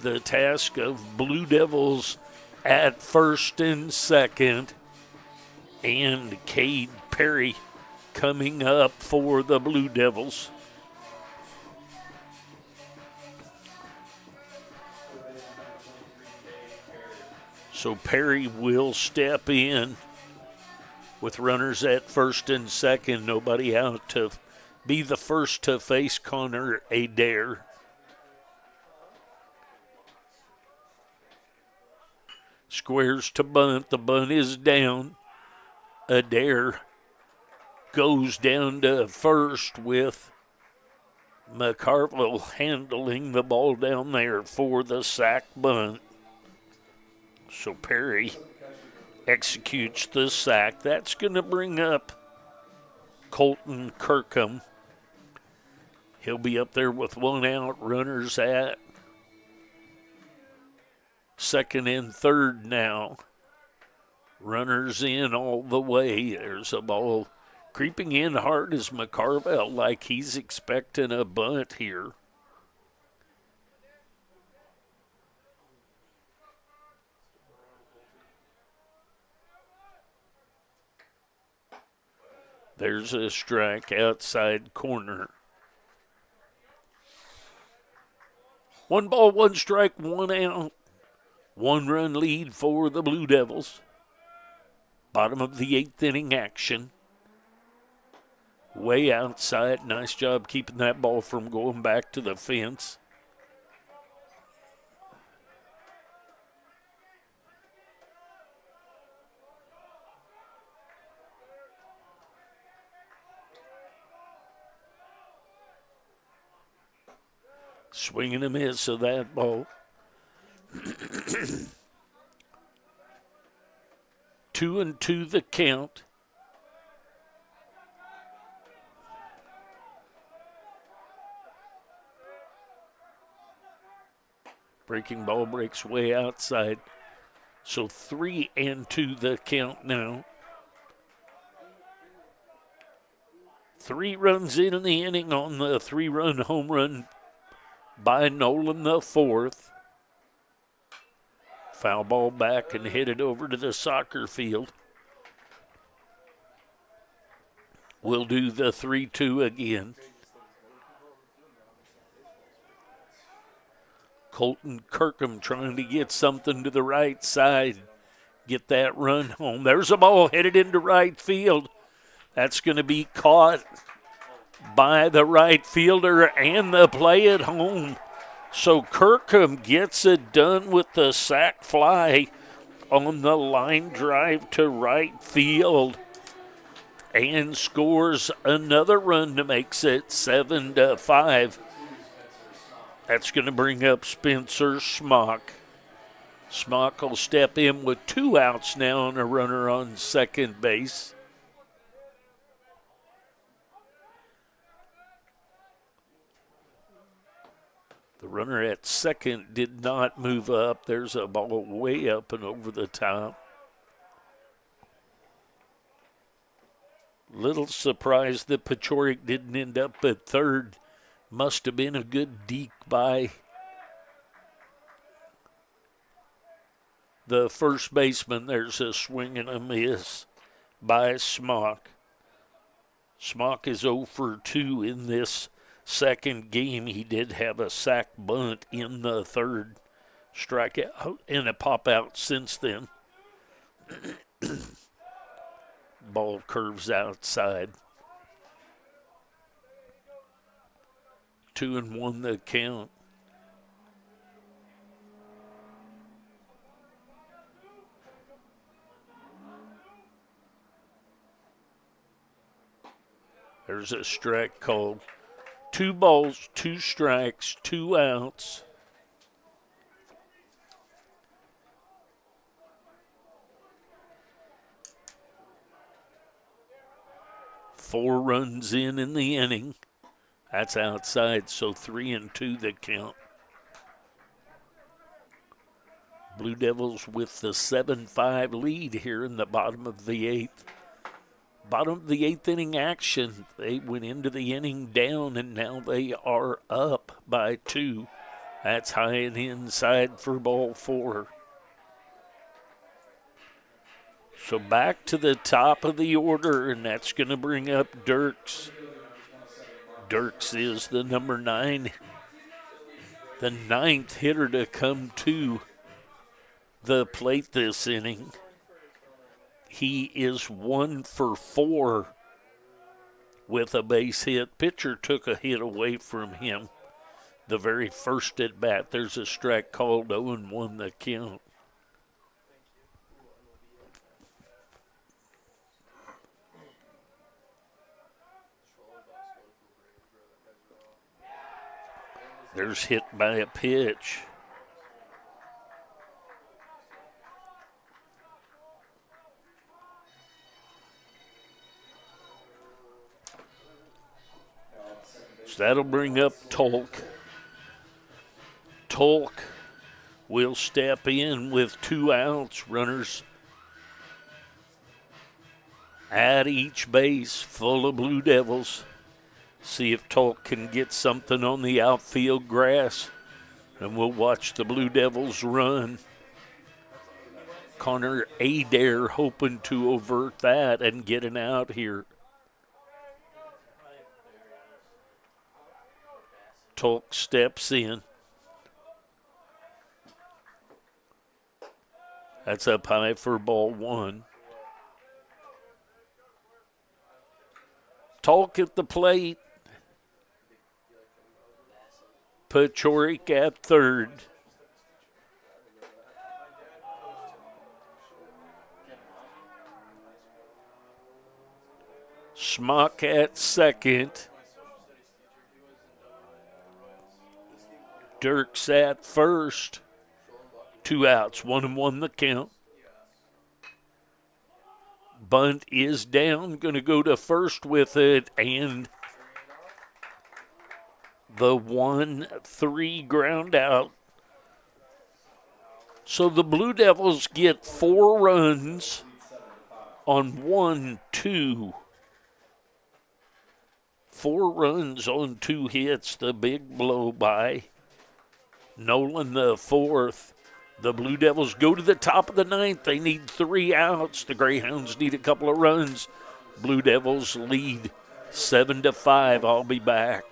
the task of Blue Devils at first and second, and Cade Perry coming up for the Blue Devils. So Perry will step in with runners at first and second, nobody out, to be the first to face Connor Adair. Squares to bunt. The bunt is down. Adair goes down to first with McCarville handling the ball down there for the sack bunt. So Perry executes the sack. That's going to bring up Colton Kirkham. He'll be up there with 1 out, runners at second and third now. Runners in all the way. There's a ball creeping in hard as McCarville, like he's expecting a bunt here. There's a strike outside corner. 1 ball, 1 strike, 1 out. 1-run lead for the Blue Devils. Bottom of the 8th inning action. Way outside. Nice job keeping that ball from going back to the fence. Swing and a miss of that ball. 2-2 the count. Breaking ball breaks way outside. So 3-2 the count now. 3 runs in the inning on the 3-run home run by Nolan the fourth. Foul ball back and headed over to the soccer field. We'll do the 3-2 again. Colton Kirkham trying to get something to the right side. Get that run home. There's a ball headed into right field. That's going to be caught by the right fielder and the play at home. So Kirkham gets it done with the sac fly on the line drive to right field and scores another run to make it 7-5. That's going to bring up Spencer Smock. Smock will step in with 2 outs now and a runner on second base. The runner at second did not move up. There's a ball way up and over the top. Little surprised that Pachorik didn't end up at third. Must have been a good deke by the first baseman. There's a swing and a miss by Smock. Smock is 0 for 2 in this second game. He did have a sac bunt in the third. Strikeout and a pop out since then. Ball curves outside. 2-1 the count. There's a strike called. 2 balls, 2 strikes, 2 outs. Four runs in the inning. That's outside, so 3-2 the count. Blue Devils with the 7-5 lead here in the bottom of the 8th. Bottom of the 8th inning action. They went into the inning down, and now they are up by 2. That's high and inside for ball 4. So back to the top of the order, and that's going to bring up Dirks. Dirks is the number 9, the 9th hitter to come to the plate this inning. He is 1 for 4 with a base hit. Pitcher took a hit away from him the very first at bat. There's a strike called. 0-1 the count. There's hit by a pitch. So that'll bring up Tolk. Tolk will step in with 2 outs. Runners at each base, full of Blue Devils. See if Tolk can get something on the outfield grass, and we'll watch the Blue Devils run. Connor Adair hoping to avert that and get an out here. Tolk steps in. That's up high for ball 1. Tolk at the plate. Pachorik at third. Smock at second. Dirks at first. 2 outs, 1-1 the count. Bunt is down, going to go to first with it, and the 1-3 ground out. So the Blue Devils get 4 runs on 4 runs on 2 hits. The big blow by Nolan, the 4th. The Blue Devils go to the top of the 9th. They need 3 outs. The Greyhounds need a couple of runs. Blue Devils lead 7-5. I'll be back.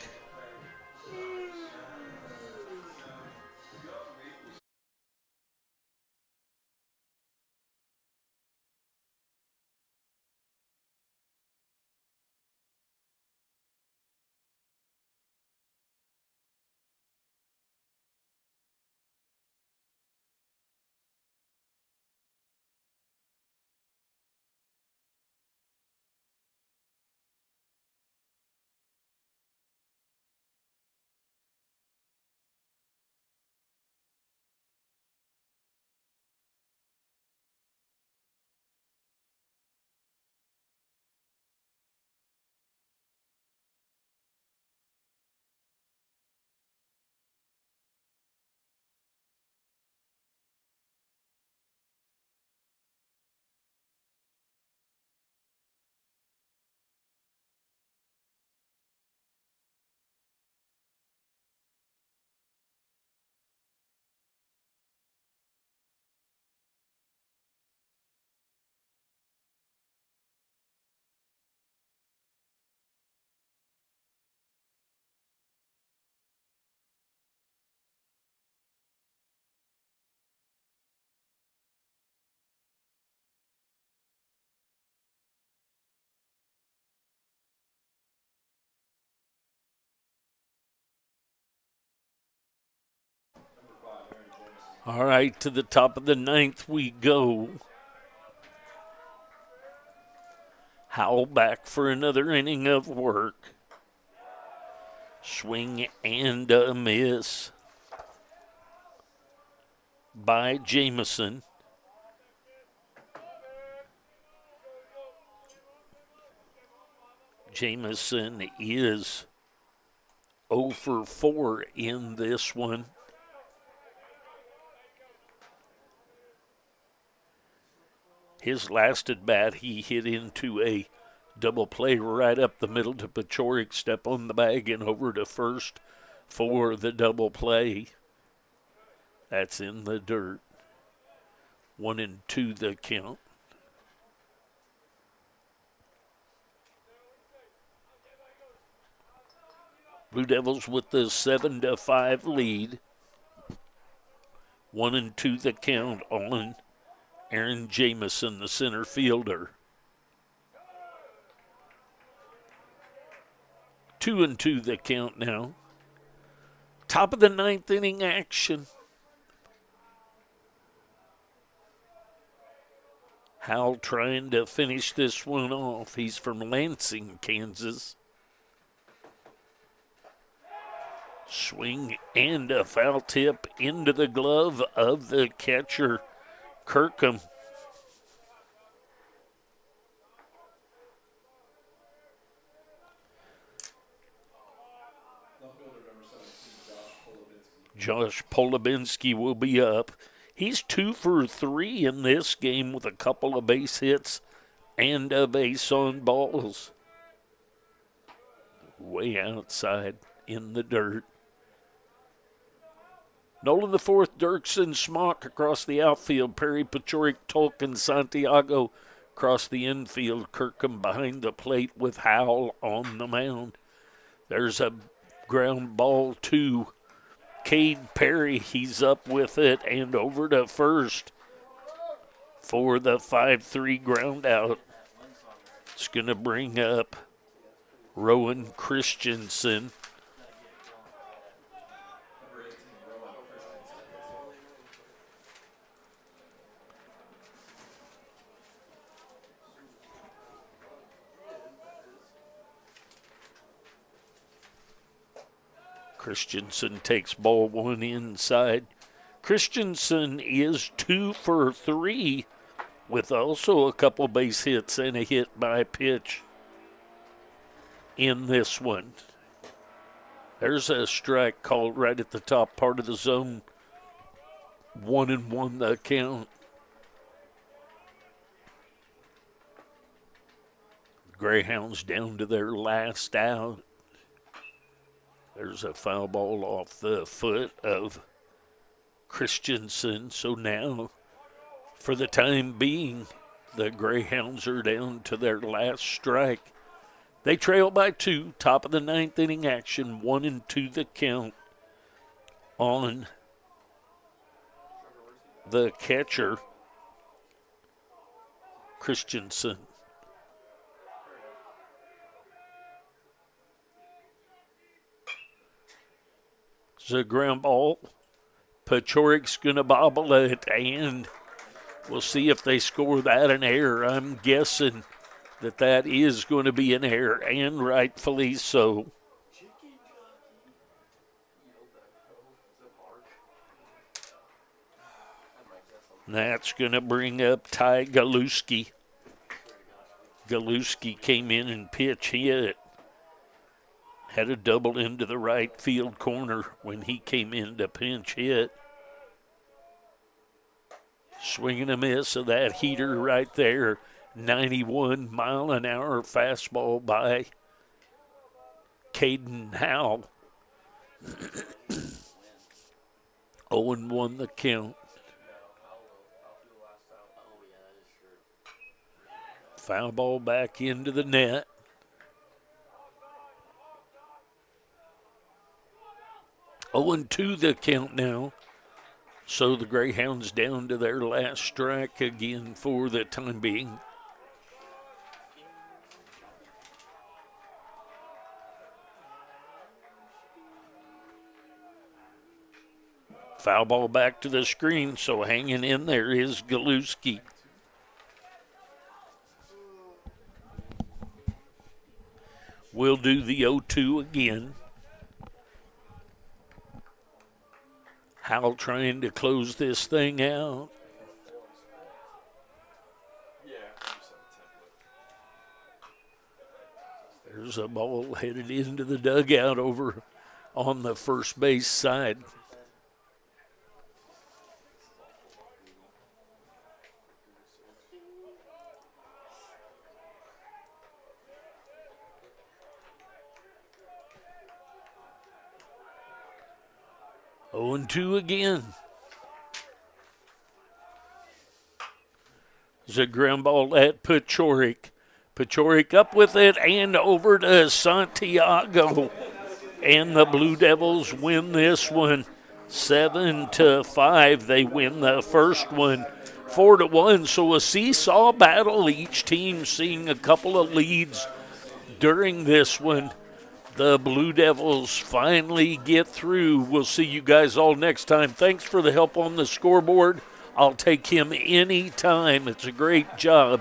All right, to the top of the 9th we go. Howell back for another inning of work. Swing and a miss by Jamison. Jamison is 0 for 4 in this one. His last at bat, he hit into a double play right up the middle to Pachorik, step on the bag and over to first for the double play. That's in the dirt. 1-2 the count. Blue Devils with the 7-5 lead. 1-2 the count on Aaron Jamison, the center fielder. 2-2 the count now. Top of the 9th inning action. Howell trying to finish this one off. He's from Lansing, Kansas. Swing and a foul tip into the glove of the catcher, Kirkham. Josh Polubinski will be up. He's 2 for 3 in this game with a couple of base hits and a base on balls. Way outside in the dirt. Nolan the 4th, Dirksen, Smock across the outfield. Perry, Pachorik, Tolkien, Santiago across the infield. Kirkham behind the plate with Howell on the mound. There's a ground ball to Cade Perry. He's up with it and over to first for the 5-3 ground out. It's going to bring up Rowan Christensen. Christensen takes ball 1 inside. Christensen is 2 for 3 with also a couple base hits and a hit by pitch in this one. There's a strike called right at the top part of the zone. 1-1 the count. Greyhounds down to their last out. There's a foul ball off the foot of Christensen. So now, for the time being, the Greyhounds are down to their last strike. They trail by 2, top of the 9th inning action, 1-2 the count on the catcher, Christensen. It's a ground ball. Pachorik's going to bobble it, and we'll see if they score that an error. I'm guessing that is going to be an error, and rightfully so. And that's going to bring up Ty Galuski. Galuski came in and pitch hit. Had a double into the right field corner when he came in to pinch hit. Swing and a miss of that heater right there. 91-mile-an-hour fastball by Caden Howell. 0-1 the count. Foul ball back into the net. Oh, and 2 the count now. So the Greyhounds down to their last strike again for the time being. Foul ball back to the screen, so hanging in there is Galuski. We'll do the 0-2 again. Howell trying to close this thing out. There's a ball headed into the dugout over on the first base side. Oh, and 2 again. There's a ground ball at Pachorik. Pachorik up with it and over to Santiago. And the Blue Devils win this one 7-5. They win the first one 4-1. So a seesaw battle. Each team seeing a couple of leads during this one. The Blue Devils finally get through. We'll see you guys all next time. Thanks for the help on the scoreboard. I'll take him any time. It's a great job.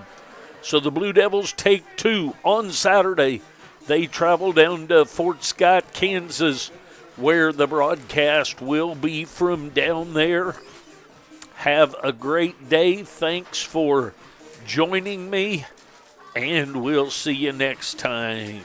So the Blue Devils take 2 on Saturday. They travel down to Fort Scott, Kansas, where the broadcast will be from down there. Have a great day. Thanks for joining me, and we'll see you next time.